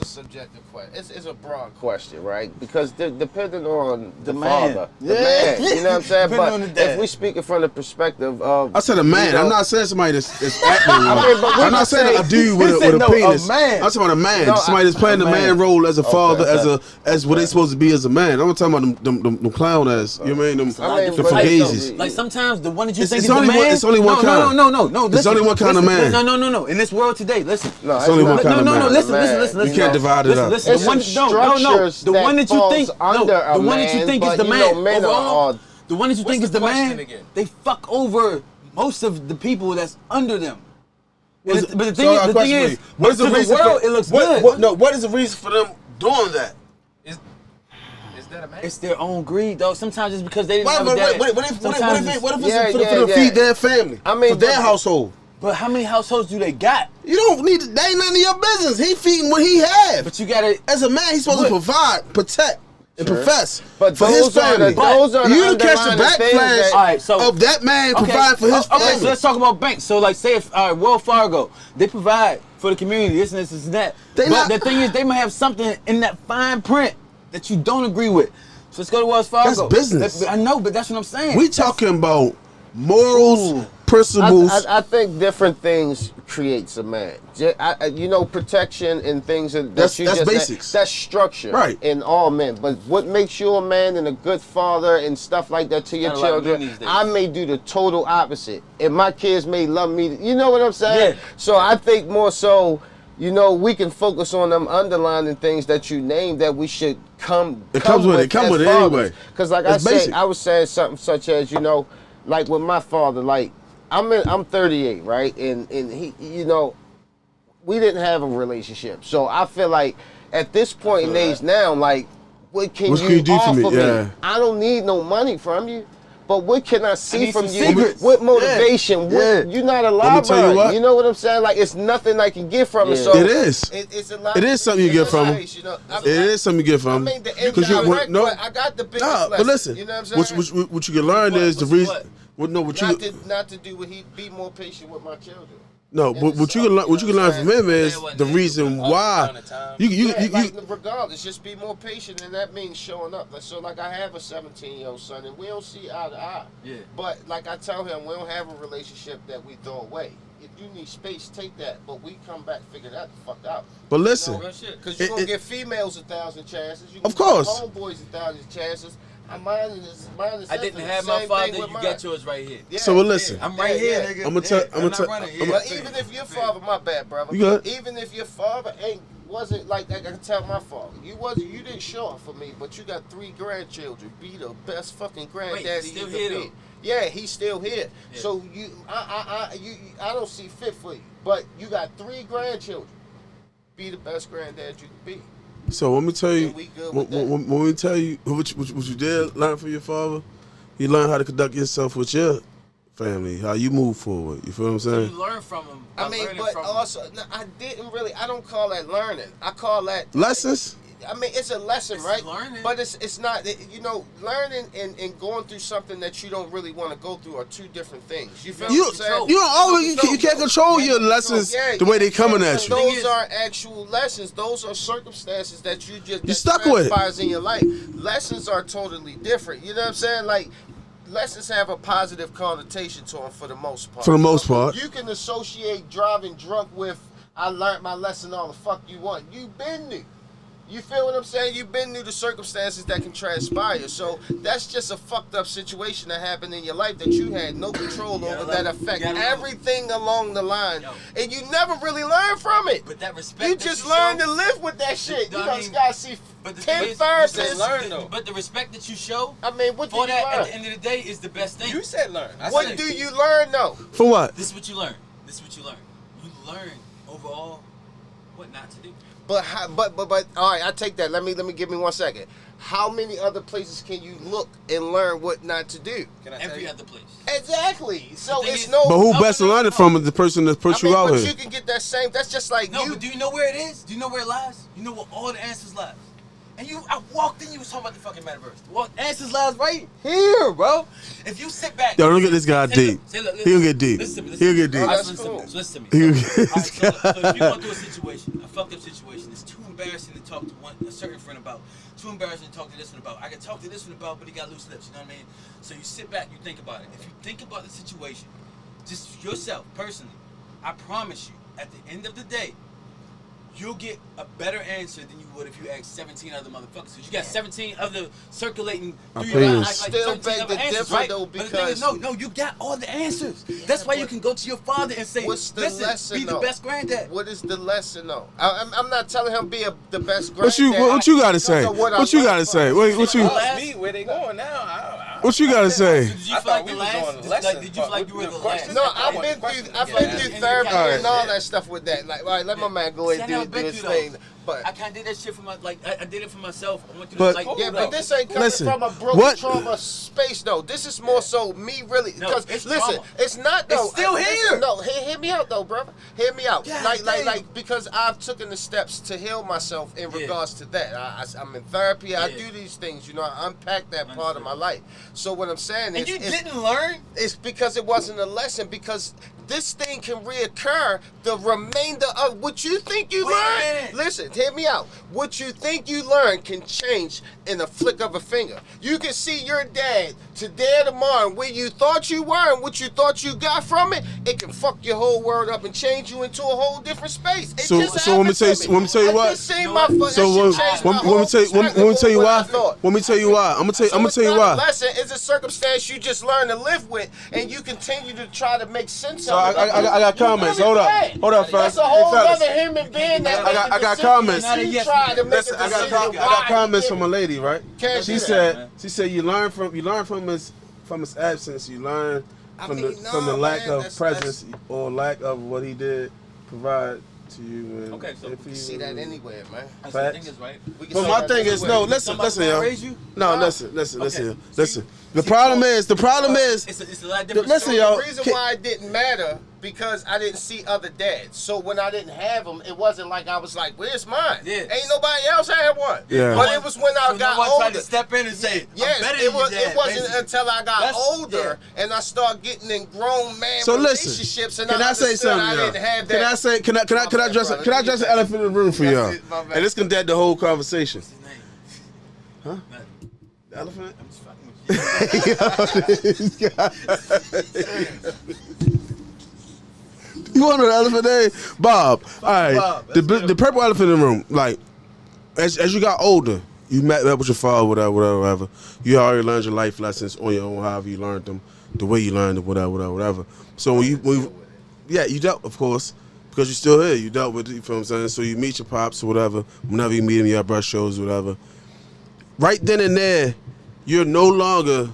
[SPEAKER 7] subjective question. It's a broad question, right? Because depending on the
[SPEAKER 6] man.
[SPEAKER 7] father, the man, you know what I'm saying.
[SPEAKER 6] Depending on the
[SPEAKER 7] But
[SPEAKER 6] dad.
[SPEAKER 7] if we speaking from the perspective of,
[SPEAKER 3] I said a man.
[SPEAKER 7] you know,
[SPEAKER 3] I'm not saying somebody that's acting.
[SPEAKER 7] but we
[SPEAKER 3] I'm not
[SPEAKER 7] can
[SPEAKER 3] saying
[SPEAKER 7] say-
[SPEAKER 3] a dude with
[SPEAKER 6] He
[SPEAKER 3] a
[SPEAKER 6] said no, a
[SPEAKER 3] penis.
[SPEAKER 6] man.
[SPEAKER 3] I'm talking about a man.
[SPEAKER 7] No,
[SPEAKER 3] Somebody that's playing
[SPEAKER 6] a
[SPEAKER 3] the man
[SPEAKER 6] man.
[SPEAKER 3] role as a father,
[SPEAKER 7] okay.
[SPEAKER 3] as what they supposed to be as a man. I'm not talking about them clown ass. You know what I mean? The
[SPEAKER 7] but
[SPEAKER 3] fugazis.
[SPEAKER 6] Like sometimes the one that you
[SPEAKER 3] It's-
[SPEAKER 6] think
[SPEAKER 3] it's
[SPEAKER 6] is
[SPEAKER 3] only
[SPEAKER 6] the
[SPEAKER 3] one-
[SPEAKER 6] man.
[SPEAKER 3] it's only one kind.
[SPEAKER 6] No.
[SPEAKER 3] There's only one kind of man.
[SPEAKER 6] No. In this world today, listen.
[SPEAKER 7] no,
[SPEAKER 3] It's only one kind of man.
[SPEAKER 6] No. Listen.
[SPEAKER 3] You can't divide it up.
[SPEAKER 6] Listen.
[SPEAKER 7] It's
[SPEAKER 6] The one,
[SPEAKER 7] some
[SPEAKER 6] no.
[SPEAKER 7] structures
[SPEAKER 6] The one that you
[SPEAKER 7] falls
[SPEAKER 6] think,
[SPEAKER 7] under a
[SPEAKER 6] the one that you
[SPEAKER 7] man,
[SPEAKER 6] think is
[SPEAKER 7] but
[SPEAKER 6] the
[SPEAKER 7] you
[SPEAKER 6] man.
[SPEAKER 7] know, men are
[SPEAKER 6] overall,
[SPEAKER 7] all-
[SPEAKER 6] the one that you
[SPEAKER 4] What's
[SPEAKER 6] think is
[SPEAKER 4] the
[SPEAKER 6] the man,
[SPEAKER 4] question again?
[SPEAKER 6] they fuck over most of the people that's under them.
[SPEAKER 3] But
[SPEAKER 6] But the thing is,
[SPEAKER 3] what is the
[SPEAKER 6] to the
[SPEAKER 3] reason
[SPEAKER 6] world,
[SPEAKER 3] for,
[SPEAKER 6] it looks
[SPEAKER 3] what,
[SPEAKER 6] good.
[SPEAKER 3] What is the reason for them doing that?
[SPEAKER 4] Is that a man?
[SPEAKER 6] It's their own greed, though. Sometimes it's because they didn't
[SPEAKER 3] What
[SPEAKER 6] have a dad.
[SPEAKER 3] if
[SPEAKER 6] Sometimes
[SPEAKER 3] it's
[SPEAKER 6] it's-
[SPEAKER 3] for
[SPEAKER 7] Yeah,
[SPEAKER 3] them to feed their family?
[SPEAKER 7] I mean,
[SPEAKER 3] for their
[SPEAKER 7] but-
[SPEAKER 3] household.
[SPEAKER 6] But how many households do they got?
[SPEAKER 3] You don't need to, that ain't none of your business. He feeding what he have.
[SPEAKER 6] But you gotta.
[SPEAKER 3] As a man, he's supposed to provide, protect, and profess
[SPEAKER 7] But
[SPEAKER 3] for
[SPEAKER 7] those
[SPEAKER 3] his family.
[SPEAKER 7] those are the
[SPEAKER 3] You to catch the
[SPEAKER 7] underlying things
[SPEAKER 3] backflash
[SPEAKER 7] that-
[SPEAKER 6] All right, so
[SPEAKER 3] of that man providing for his family.
[SPEAKER 6] Okay, so let's talk about banks. So like, say if Wells Fargo, they provide for the community, this and that.
[SPEAKER 3] They
[SPEAKER 6] But
[SPEAKER 3] not-
[SPEAKER 6] the thing is, they might have something in that fine print that you don't agree with. So let's go to Wells Fargo.
[SPEAKER 3] That's business.
[SPEAKER 6] I know, but that's what I'm saying.
[SPEAKER 3] We talking about morals, principles.
[SPEAKER 7] I think different things creates a man. You know, protection and things that
[SPEAKER 3] That's
[SPEAKER 7] you just
[SPEAKER 3] basics.
[SPEAKER 7] That's structure,
[SPEAKER 3] Right.
[SPEAKER 7] in all men. But what makes you a man and a good father and stuff like that to your
[SPEAKER 6] Not a lot of men
[SPEAKER 7] children,
[SPEAKER 6] these days.
[SPEAKER 7] I may do the total opposite. And my kids may love me. You know what I'm saying?
[SPEAKER 6] Yeah.
[SPEAKER 7] So I think more so, you know, we can focus on them underlining things that you named that we should come.
[SPEAKER 3] It comes with it. Come with it anyway.
[SPEAKER 7] Because like
[SPEAKER 3] It's
[SPEAKER 7] I
[SPEAKER 3] basic.
[SPEAKER 7] said, I was saying something such as, you know, like with my father, like I'm 38, right? And he, you know, we didn't have a relationship. So I feel like at this point in age now, like, what can you
[SPEAKER 3] do for me?
[SPEAKER 7] offer
[SPEAKER 3] Yeah.
[SPEAKER 7] I don't need no money from you. But what can I see
[SPEAKER 6] need
[SPEAKER 7] from
[SPEAKER 6] some
[SPEAKER 7] you?
[SPEAKER 6] secrets.
[SPEAKER 7] What motivation?
[SPEAKER 3] Yeah.
[SPEAKER 7] What, you're not a
[SPEAKER 3] Let me tell you
[SPEAKER 7] library.
[SPEAKER 3] what.
[SPEAKER 7] You know what I'm saying? Like, it's nothing I can get from it.
[SPEAKER 6] Yeah.
[SPEAKER 7] So
[SPEAKER 3] It is.
[SPEAKER 7] It's a lot.
[SPEAKER 3] It is something you get from him.
[SPEAKER 7] You know,
[SPEAKER 3] It is something you get from
[SPEAKER 7] I
[SPEAKER 3] him.
[SPEAKER 7] mean, the
[SPEAKER 3] 'Cause you-
[SPEAKER 7] indirect,
[SPEAKER 3] no,
[SPEAKER 7] but I got the biggest
[SPEAKER 3] nah,
[SPEAKER 7] lesson.
[SPEAKER 3] but listen,
[SPEAKER 7] You know what I'm saying?
[SPEAKER 3] what you can learn is the
[SPEAKER 6] What's
[SPEAKER 3] reason.
[SPEAKER 6] what?
[SPEAKER 3] What no, what you
[SPEAKER 7] not to do what he be more patient with my children.
[SPEAKER 3] no, but what you can learn, what you can learn from him is
[SPEAKER 4] Yeah,
[SPEAKER 3] the reason why. You
[SPEAKER 7] Like, regardless, just be more patient, and that means showing up. So, like, I have a 17-year-old son, and we don't see eye to eye.
[SPEAKER 6] Yeah.
[SPEAKER 7] But, like I tell him, we don't have a relationship that we throw away. If you need space, take that. But we come back, figure that the fuck out.
[SPEAKER 3] But listen,
[SPEAKER 6] Real shit.
[SPEAKER 7] Because you're
[SPEAKER 3] It-
[SPEAKER 7] going to
[SPEAKER 3] it-
[SPEAKER 7] give females 1,000 chances. You
[SPEAKER 3] Of
[SPEAKER 7] can
[SPEAKER 3] course.
[SPEAKER 7] give homeboys 1,000 chances. Mine is
[SPEAKER 6] I didn't have my father. You got yours right here.
[SPEAKER 7] Yeah,
[SPEAKER 3] So well, listen.
[SPEAKER 6] I'm right here, nigga.
[SPEAKER 3] I'm gonna tell.
[SPEAKER 7] But even if your father, my bad, brother.
[SPEAKER 3] You good?
[SPEAKER 7] Even if your father wasn't like I can tell my father. You didn't show up for me, but you got 3 grandchildren. Be the best fucking granddaddy you could be. Yeah, he's still here. Yeah. So I don't see fit for you. But you got 3 grandchildren. Be the best granddad you could be.
[SPEAKER 3] So let me tell you, when we tell you what you did learn from your father, you learn how to conduct yourself with your family, how you move forward. You feel what I'm saying?
[SPEAKER 6] So you learn from him.
[SPEAKER 7] I mean, but also, I don't call that learning. I call that
[SPEAKER 3] lessons.
[SPEAKER 7] I mean, it's a lesson, right?
[SPEAKER 6] Learning.
[SPEAKER 7] But it's not, learning and going through something that you don't really want to go through are 2 different things. You feel what I'm saying?
[SPEAKER 3] You don't always, you can't control your lessons the way they coming at you.
[SPEAKER 7] Those aren't actual lessons. Those are circumstances that you
[SPEAKER 3] stuck with
[SPEAKER 7] in your life. Lessons are totally different. You know what I'm saying? Like, lessons have a positive connotation to them for the most part.
[SPEAKER 3] For the most part.
[SPEAKER 7] You can associate driving drunk with, I learned my lesson all the fuck you want. You've been new. You feel what I'm saying? You've been through the circumstances that can transpire. So that's just a fucked up situation that happened in your life that you had no control over that affect everything along the line. And you never really learn from it.
[SPEAKER 6] But that respect
[SPEAKER 7] you just learn to live with that shit. You know, you gotta see 10 therapists.
[SPEAKER 6] But the respect that you show,
[SPEAKER 7] I mean, what do you learn?
[SPEAKER 6] At the end of the day is the best thing.
[SPEAKER 4] You said learn.
[SPEAKER 7] What do you learn though?
[SPEAKER 3] For what?
[SPEAKER 6] This is what you learn. You learn overall what not to do.
[SPEAKER 7] But all right, I take that. Let me give me 1 second. How many other places can you look and learn what not to do?
[SPEAKER 6] Every other place.
[SPEAKER 7] Exactly. So it's
[SPEAKER 3] But who best to learn it from is the person that put you out here.
[SPEAKER 7] You can get that same. That's just like
[SPEAKER 6] you. But do you know where it is? Do you know where it lies? You know where all the answers lie. And I walked in, you was talking about the fucking metaverse. Well, answers lies right here, bro. If you sit back.
[SPEAKER 3] Yo, don't get this guy deep. He'll get deep. He'll get deep.
[SPEAKER 6] Listen to me. So if you're going through a situation, a fucked up situation, it's too embarrassing to talk to a certain friend about. Too embarrassing to talk to this one about. I can talk to this one about, but he got loose lips, you know what I mean? So you sit back, you think about it. If you think about the situation, just yourself, personally, I promise you, at the end of the day, you'll get a better answer than you would if you asked 17 other motherfuckers. Because you got 17 other circulating through your mind.
[SPEAKER 7] Still beg the difference though, because
[SPEAKER 6] but the thing is, no, you got all the answers. That's why you can go to your father and say, listen, be the best granddad.
[SPEAKER 7] What is the lesson though? I'm not telling him be the best granddad.
[SPEAKER 3] What you gotta say? What you gotta say? What you?
[SPEAKER 4] Where they going now?
[SPEAKER 3] What you gotta say?
[SPEAKER 6] Did you feel like the last? Did you feel like you were the last?
[SPEAKER 7] No, I've been through therapy and all that stuff with that. Like, all right, let my man go ahead and do his thing. But
[SPEAKER 6] I kind of did that shit for I did it for myself. I went through
[SPEAKER 3] but,
[SPEAKER 7] but this ain't coming from a broken trauma space though. This is more so me really. Because listen, it's not though.
[SPEAKER 6] It's still here.
[SPEAKER 7] No, hear me out though, brother. Hear me out. Yeah, like because I've taken the steps to heal myself in regards to that. I'm in therapy. I do these things. You know, I unpack that part of my life. So what I'm saying is,
[SPEAKER 6] you didn't learn.
[SPEAKER 7] It's because it wasn't a lesson. Because this thing can reoccur the remainder of what you think you learned. Listen, hear me out. What you think you learned can change in a flick of a finger. You can see your dad today or tomorrow, where you thought you were and what you thought you got from it, it can fuck your whole world up and change you into a whole different space.
[SPEAKER 3] So let me tell you what. Let me tell you why. I'm gonna tell you why.
[SPEAKER 7] Lesson is a circumstance you just learn to live with, and you continue to try to make sense of it.
[SPEAKER 3] I got comments. Hold up, fellas.
[SPEAKER 7] That's a whole other human being.
[SPEAKER 3] I got comments.
[SPEAKER 7] Listen,
[SPEAKER 3] I got comments from a lady, right? She said you learn from his absence. You learn from the lack of presence or lack of what he did provide to you. And
[SPEAKER 6] okay, so
[SPEAKER 7] we can see that anywhere, man.
[SPEAKER 6] The thing is, right?
[SPEAKER 3] But my thing is, no, listen, yo. No, listen. The problem is.
[SPEAKER 6] It's a lot different.
[SPEAKER 3] Listen, yo.
[SPEAKER 7] The reason why it didn't matter because I didn't see other dads. So when I didn't have them, it wasn't like I was like, "Where's mine?"
[SPEAKER 6] Yeah.
[SPEAKER 7] Ain't nobody else had one.
[SPEAKER 3] Yeah.
[SPEAKER 7] But it was when I got older.
[SPEAKER 6] Tried to step in and say,
[SPEAKER 7] yes, it wasn't until I got older and I started getting in grown man relationships. And
[SPEAKER 3] can I say something?
[SPEAKER 7] I didn't have that.
[SPEAKER 3] Can I address an elephant in the room for y'all? And this can dead the whole conversation.
[SPEAKER 6] What's his name?
[SPEAKER 3] Huh? The elephant?
[SPEAKER 6] I'm just fucking with you.
[SPEAKER 3] You want an elephant name? Bob. All right. The purple elephant in the room. Like, as you got older, you met up with your father, whatever. You already learned your life lessons on your own, however you learned them, the way you learned them, whatever. So when you dealt, of course, because you're still here. You dealt with it, you feel what I'm saying? So you meet your pops or whatever. Whenever you meet him, you have brush shows, whatever. Right then and there, you're no longer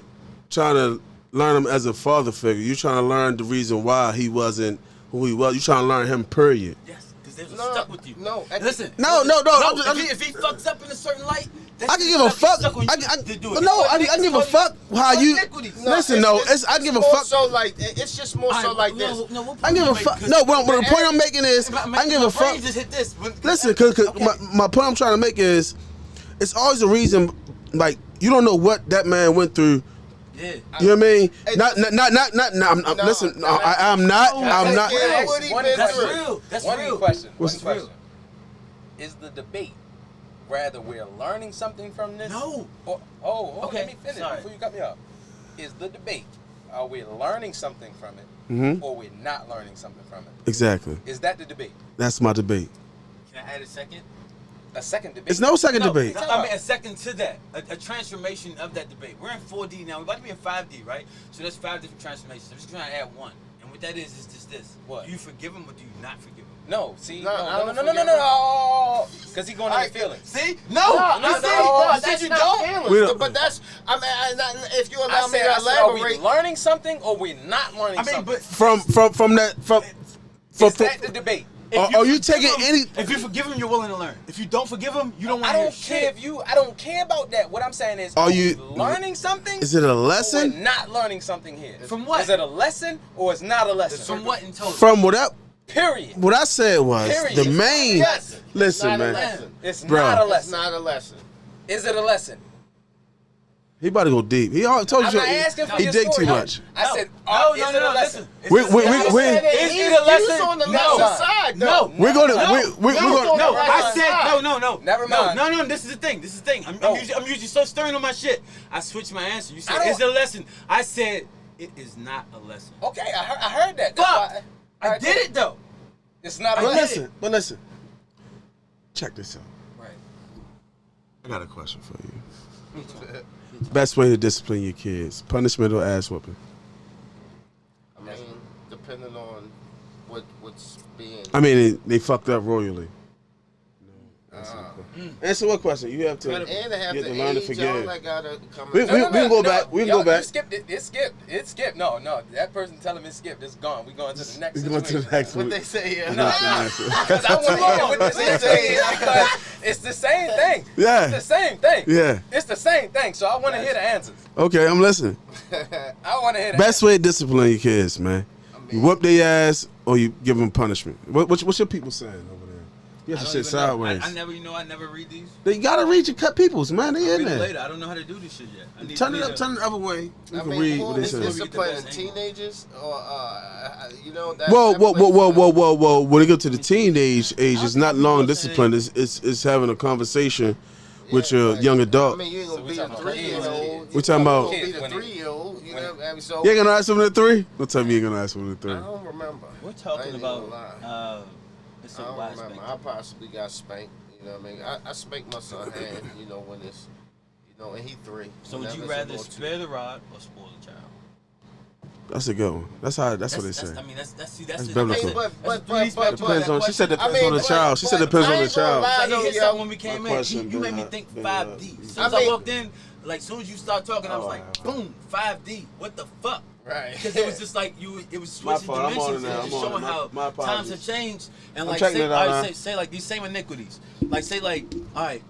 [SPEAKER 3] trying to learn him as a father figure. You're trying to learn the reason why he wasn't who he was. You're trying to learn him, period.
[SPEAKER 6] Yes, because they were stuck with you.
[SPEAKER 7] No,
[SPEAKER 6] listen.
[SPEAKER 3] No.
[SPEAKER 6] If he fucks up in a certain light,
[SPEAKER 3] I can give a fuck. I give a fuck how you. Listen, I give a fuck.
[SPEAKER 7] So like, it's just more so like this.
[SPEAKER 3] I give a fuck. No, but the point I'm making is, I give a fuck. Listen, because my point I'm trying to make is, it's always a reason. Like, you don't know what that man went through. Yeah. You know what I mean? Listen, I'm not.
[SPEAKER 4] That's real. That's real. Question. Is the debate rather we're learning something from this?
[SPEAKER 6] No.
[SPEAKER 4] Okay. Let me finish before you cut me off. Is the debate, are we learning something from it, or we're not learning something from it?
[SPEAKER 3] Exactly.
[SPEAKER 4] Is that the debate?
[SPEAKER 3] That's my debate.
[SPEAKER 6] Can I add a second?
[SPEAKER 4] A second debate?
[SPEAKER 3] It's no second debate.
[SPEAKER 6] I mean, a second to that. A transformation of that debate. We're in 4D now. We're about to be in 5D, right? So there's 5 different transformations. I'm just trying to add one. And what that is just this.
[SPEAKER 4] What?
[SPEAKER 6] Do you forgive him or do you not forgive him?
[SPEAKER 4] No. See?
[SPEAKER 7] No.
[SPEAKER 4] Because he's going on your feelings.
[SPEAKER 6] See?
[SPEAKER 7] That's not feelings. But that's, I mean, if you allow me to elaborate.
[SPEAKER 4] Are we learning something or we not learning something?
[SPEAKER 6] But
[SPEAKER 3] from that.
[SPEAKER 4] Is that the debate?
[SPEAKER 3] Are you taking any?
[SPEAKER 6] If you forgive him, you're willing to learn. If you don't forgive him, you don't want to hear
[SPEAKER 4] I don't care about that. What I'm saying is, are you learning something?
[SPEAKER 3] Is it a lesson?
[SPEAKER 4] Or we're not learning something here.
[SPEAKER 6] From what?
[SPEAKER 4] Is it a lesson or it's not a lesson?
[SPEAKER 6] From what in total?
[SPEAKER 3] From whatever.
[SPEAKER 4] Period.
[SPEAKER 3] What I said was the main.
[SPEAKER 7] Yes.
[SPEAKER 3] Listen, man.
[SPEAKER 4] It's not a lesson.
[SPEAKER 7] It's not a lesson.
[SPEAKER 4] Is it a lesson?
[SPEAKER 3] He about to go deep. He already told you he dig too much.
[SPEAKER 4] I said, is it a lesson?
[SPEAKER 3] Is
[SPEAKER 4] it a lesson?
[SPEAKER 7] On the lesson side.
[SPEAKER 3] No. We're gonna.
[SPEAKER 6] No. I said no.
[SPEAKER 4] Never mind.
[SPEAKER 6] No. This is the thing. I'm usually so stern on my shit. I switched my answer. You said, is it a lesson? I said, it is not a lesson.
[SPEAKER 4] Okay, I heard that.
[SPEAKER 6] Fuck. I did it though.
[SPEAKER 4] It's not a lesson.
[SPEAKER 3] But listen. Check this out.
[SPEAKER 4] Right.
[SPEAKER 3] I got a question for you. Best way to discipline your kids: punishment or ass whooping?
[SPEAKER 7] I mean, depending on what's being.
[SPEAKER 3] I mean, they fucked up royally. Answer what question? You have to.
[SPEAKER 7] And they have to
[SPEAKER 3] learn to
[SPEAKER 7] age
[SPEAKER 3] forgive.
[SPEAKER 7] all that gotta come.
[SPEAKER 3] We can go back. We can go back.
[SPEAKER 4] You skipped it. It skipped. No. That person tell him it skipped. It's gone. We going to the next.
[SPEAKER 3] We're going to the next one.
[SPEAKER 7] What they say?
[SPEAKER 4] Because I want to hear what this is saying. Because it's the same thing.
[SPEAKER 3] Yeah.
[SPEAKER 4] It's the same thing.
[SPEAKER 3] Yeah.
[SPEAKER 4] It's the same thing. So I want to hear the answers.
[SPEAKER 3] Okay, I'm listening.
[SPEAKER 4] I want to hear the
[SPEAKER 3] Best way to discipline your kids, man. You whoop their ass or you give them punishment. What's your people saying over there? You have to sit sideways.
[SPEAKER 6] I never read these.
[SPEAKER 3] You gotta read your cut peoples, man. They in there.
[SPEAKER 6] Later. I don't know how to do this shit yet.
[SPEAKER 3] Turn it the other way. You can read
[SPEAKER 7] who
[SPEAKER 3] what they
[SPEAKER 7] is
[SPEAKER 3] say.
[SPEAKER 7] disciplining teenagers or
[SPEAKER 3] Whoa. When they go to the teenage age, it's not long discipline. It's having a conversation with your young adult.
[SPEAKER 7] I mean, you ain't gonna beat a 3-year-old.
[SPEAKER 3] We talking about?
[SPEAKER 7] You ain't gonna beat a 3-year-old. You know, I mean, so
[SPEAKER 3] You ain't gonna ask them at 3? Don't tell me you ain't gonna ask them at 3.
[SPEAKER 7] I don't remember.
[SPEAKER 6] We're talking about.
[SPEAKER 7] I don't remember. I possibly got spanked. You know what I mean? I spanked my son hand. You know when it's, and he 3.
[SPEAKER 6] So would you rather spare the rod or spoil the child?
[SPEAKER 3] That's a good one. That's what they say.
[SPEAKER 6] I mean, that's
[SPEAKER 3] biblical.
[SPEAKER 7] But
[SPEAKER 3] Depends on. She said depends on the child. She said depends on the child.
[SPEAKER 6] He hit something when we came in. You made me think 5D. As soon as I walked in, like soon as you start talking, I was like, boom, 5D. What the fuck?
[SPEAKER 7] Right.
[SPEAKER 6] Because it was just like it was switching dimensions and just showing how times have changed. And like say like these same iniquities. Like say like, all right,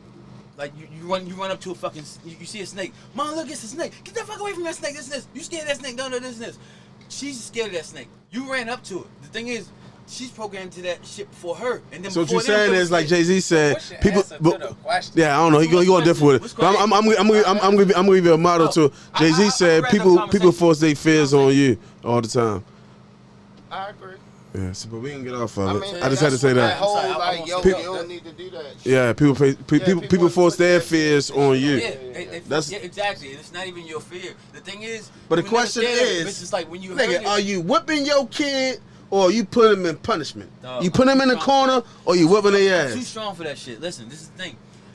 [SPEAKER 6] like you run up to a fucking, you see a snake. Mom, look, it's a snake. Get the fuck away from that snake. This. You scared of that snake? No, this and this. She's scared of that snake. You ran up to it. The thing is, she's programmed to that shit before her. And then
[SPEAKER 3] so what you're saying is, like Jay-Z said, people. Yeah, I don't know. He going different with it. But I'm gonna give you a model too. Jay-Z said people force their fears on you all the time.
[SPEAKER 7] I agree.
[SPEAKER 3] Yeah, but we can get off of it. I just had to say that.
[SPEAKER 7] You don't need to do that.
[SPEAKER 3] Yeah, people force their fears on you.
[SPEAKER 6] Yeah, exactly. It's not even your fear. The thing is,
[SPEAKER 3] but the question is,
[SPEAKER 6] it's just like when you
[SPEAKER 3] nigga, are you whipping your kid or you put him in punishment? You put him in the corner or you whipping their ass?
[SPEAKER 6] I'm too strong for that shit. Listen, this is the thing.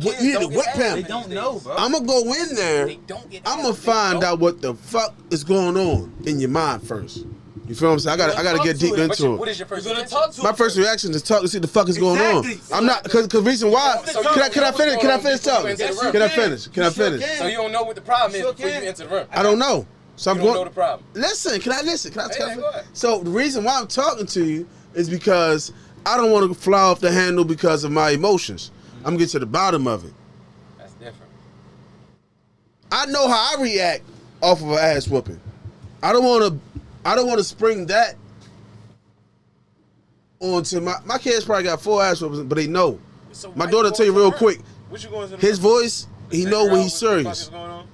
[SPEAKER 3] to whip him.
[SPEAKER 6] They don't know, bro.
[SPEAKER 3] I'm gonna go in there.
[SPEAKER 4] They don't get
[SPEAKER 3] I'm gonna find out what the fuck is going on in your mind first. You You feel what I'm saying? I gotta get deep into
[SPEAKER 4] What
[SPEAKER 3] it.
[SPEAKER 4] is your first
[SPEAKER 6] You're gonna
[SPEAKER 4] intention?
[SPEAKER 6] talk to
[SPEAKER 3] My
[SPEAKER 6] him.
[SPEAKER 3] first reaction is talk to see what the fuck is going on.
[SPEAKER 6] Exactly.
[SPEAKER 3] I'm not cause reason why.
[SPEAKER 4] So
[SPEAKER 3] Can I finish? Can I finish talking?
[SPEAKER 4] Yes, you
[SPEAKER 3] Can I finish? Can I finish?
[SPEAKER 4] So you don't know what the problem is
[SPEAKER 6] Sure
[SPEAKER 4] before you
[SPEAKER 6] can.
[SPEAKER 4] enter the room.
[SPEAKER 3] I don't know. So I'm
[SPEAKER 4] You don't know
[SPEAKER 3] going.
[SPEAKER 4] the problem.
[SPEAKER 3] Listen, can I listen? Can I tell
[SPEAKER 4] Hey,
[SPEAKER 3] you?
[SPEAKER 4] go ahead.
[SPEAKER 3] So the reason why I'm talking to you is because I don't want to fly off the handle because of my emotions. I'm gonna get to the bottom of it.
[SPEAKER 4] That's different.
[SPEAKER 3] I know how I react off of an ass whooping. I don't want to spring that onto my kids. Probably got 4 ass whoopings, but they know.
[SPEAKER 4] So
[SPEAKER 3] My
[SPEAKER 4] why
[SPEAKER 3] daughter
[SPEAKER 4] you
[SPEAKER 3] tell you
[SPEAKER 4] going
[SPEAKER 3] real
[SPEAKER 4] to the
[SPEAKER 3] quick.
[SPEAKER 4] room? What you going to the
[SPEAKER 3] His
[SPEAKER 4] room?
[SPEAKER 3] voice, he know when he's
[SPEAKER 4] Figure out what the fuck is
[SPEAKER 3] serious
[SPEAKER 4] going on?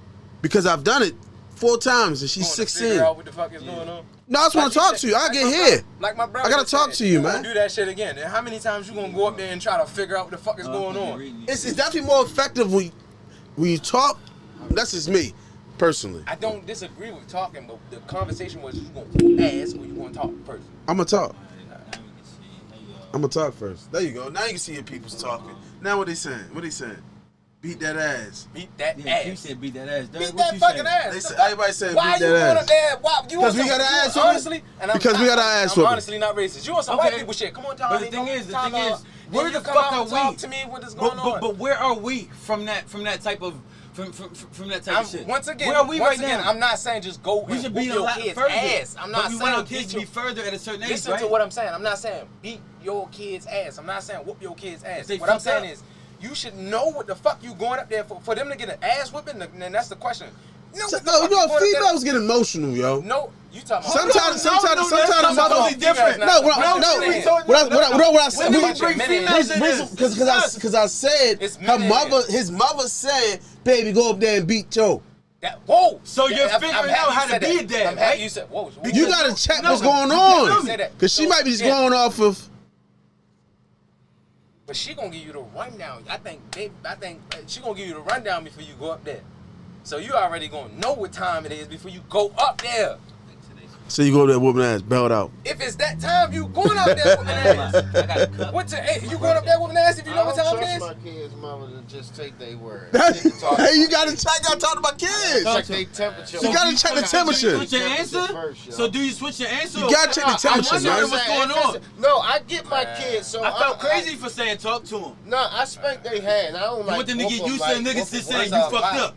[SPEAKER 3] because I've done it 4 times and she's
[SPEAKER 4] Going to
[SPEAKER 3] 16.
[SPEAKER 4] figure out what the fuck is going on?
[SPEAKER 3] No, I just want to talk to you. I get here.
[SPEAKER 4] Like my brother.
[SPEAKER 3] I gotta
[SPEAKER 4] just
[SPEAKER 3] talk
[SPEAKER 4] said,
[SPEAKER 3] to you,
[SPEAKER 4] gonna
[SPEAKER 3] man.
[SPEAKER 4] Do that shit again. And how many times you gonna go up there and try to figure out what the fuck is going on?
[SPEAKER 3] It's definitely more effective when you talk. That's just me, personally.
[SPEAKER 4] I don't disagree with talking, but the conversation was you gonna ask or you gonna talk first.
[SPEAKER 3] I'm gonna talk. I'm gonna talk first. There you go. Now you can see your people's talking. Now what they saying? What they saying? Beat that ass.
[SPEAKER 4] Beat that
[SPEAKER 6] Yeah, you
[SPEAKER 4] ass.
[SPEAKER 6] said beat that ass. Derek,
[SPEAKER 4] Beat
[SPEAKER 6] what
[SPEAKER 4] that
[SPEAKER 6] you
[SPEAKER 4] fucking
[SPEAKER 6] say?
[SPEAKER 4] ass.
[SPEAKER 3] They said, everybody said
[SPEAKER 4] Why
[SPEAKER 3] beat
[SPEAKER 4] you
[SPEAKER 3] that
[SPEAKER 4] going up
[SPEAKER 3] ass.
[SPEAKER 4] there? Why you
[SPEAKER 3] 'Cause
[SPEAKER 4] on
[SPEAKER 3] we
[SPEAKER 4] some-
[SPEAKER 3] got an
[SPEAKER 4] you
[SPEAKER 3] ass whooping.
[SPEAKER 4] honestly, and
[SPEAKER 3] Because we got an ass
[SPEAKER 4] I'm
[SPEAKER 3] whooping.
[SPEAKER 4] honestly not racist. You on some
[SPEAKER 6] Okay.
[SPEAKER 4] white people shit? Come on, Tommy.
[SPEAKER 6] But the thing is, where
[SPEAKER 4] Then
[SPEAKER 6] the
[SPEAKER 4] you come
[SPEAKER 6] fuck
[SPEAKER 4] out
[SPEAKER 6] are
[SPEAKER 4] and talk
[SPEAKER 6] we?
[SPEAKER 4] to me what is going on?
[SPEAKER 6] But where are we from that type of from that type of shit?
[SPEAKER 4] Once again,
[SPEAKER 6] where are we
[SPEAKER 4] once
[SPEAKER 6] right
[SPEAKER 4] again,
[SPEAKER 6] now?
[SPEAKER 4] I'm not saying just go
[SPEAKER 6] We
[SPEAKER 4] and
[SPEAKER 6] should
[SPEAKER 4] whoop
[SPEAKER 6] be a
[SPEAKER 4] your
[SPEAKER 6] lot
[SPEAKER 4] kid's
[SPEAKER 6] further.
[SPEAKER 4] ass. I'm not
[SPEAKER 6] but we
[SPEAKER 4] saying
[SPEAKER 6] want our
[SPEAKER 4] beat
[SPEAKER 6] kids to
[SPEAKER 4] your-
[SPEAKER 6] be further at a certain age,
[SPEAKER 4] Listen
[SPEAKER 6] right?
[SPEAKER 4] to what I'm saying. I'm not saying beat your kid's ass. I'm not saying whoop your kid's ass.
[SPEAKER 6] They
[SPEAKER 4] What I'm
[SPEAKER 6] fucked
[SPEAKER 4] saying
[SPEAKER 6] up.
[SPEAKER 4] is you should know what the fuck you going up there for. For them to get an ass whipping, then that's the question. You know what the
[SPEAKER 3] No,
[SPEAKER 4] fuck
[SPEAKER 3] you know,
[SPEAKER 4] going up there-
[SPEAKER 3] females get emotional, yo.
[SPEAKER 4] No, you talking about
[SPEAKER 3] Sometimes
[SPEAKER 6] that's
[SPEAKER 3] a mother.
[SPEAKER 6] totally different.
[SPEAKER 3] No, what I said.
[SPEAKER 6] When we bring females in this,
[SPEAKER 3] Because I said
[SPEAKER 4] It's
[SPEAKER 3] her
[SPEAKER 4] men.
[SPEAKER 3] mother, his mother said, "Baby, go up there and beat Joe."
[SPEAKER 4] Whoa!
[SPEAKER 6] So you're
[SPEAKER 4] I'm
[SPEAKER 6] figuring
[SPEAKER 4] happy
[SPEAKER 6] out
[SPEAKER 4] you
[SPEAKER 6] how to
[SPEAKER 4] said
[SPEAKER 6] be
[SPEAKER 4] that.
[SPEAKER 6] a dad,
[SPEAKER 4] I'm happy
[SPEAKER 6] right?
[SPEAKER 4] you said, whoa.
[SPEAKER 3] You gotta check what's going
[SPEAKER 4] Say
[SPEAKER 3] on,
[SPEAKER 4] that.
[SPEAKER 3] because she might be just
[SPEAKER 4] Yeah.
[SPEAKER 3] going off of.
[SPEAKER 4] But she gonna give you the rundown. I think she gonna give you the rundown before you go up there. So you already gonna know what time it is before you go up there.
[SPEAKER 3] So you go there whooping ass, belt out.
[SPEAKER 4] If it's that time, you going up there whooping ass. You going up there whooping ass if you know
[SPEAKER 7] I
[SPEAKER 4] what
[SPEAKER 7] don't
[SPEAKER 4] time it
[SPEAKER 7] trust
[SPEAKER 4] is?
[SPEAKER 7] my kids' mama to just take their word.
[SPEAKER 3] Hey, you gotta check out talking about kids.
[SPEAKER 7] Check their temperature.
[SPEAKER 3] You gotta check the temperature.
[SPEAKER 6] Switch your answer?
[SPEAKER 7] First, yo.
[SPEAKER 6] So do you switch your answer?
[SPEAKER 3] You gotta check the temperature,
[SPEAKER 6] I wonder
[SPEAKER 3] man.
[SPEAKER 6] what's going on.
[SPEAKER 7] No, I get my kids, so
[SPEAKER 6] I felt crazy for saying talk to him.
[SPEAKER 7] No, I spank their hand. I don't
[SPEAKER 6] You
[SPEAKER 7] like.
[SPEAKER 6] want them to get
[SPEAKER 7] whoop 'em
[SPEAKER 6] used to
[SPEAKER 7] like
[SPEAKER 6] niggas
[SPEAKER 7] whoop 'em
[SPEAKER 6] just saying
[SPEAKER 7] like-
[SPEAKER 6] you fucked up.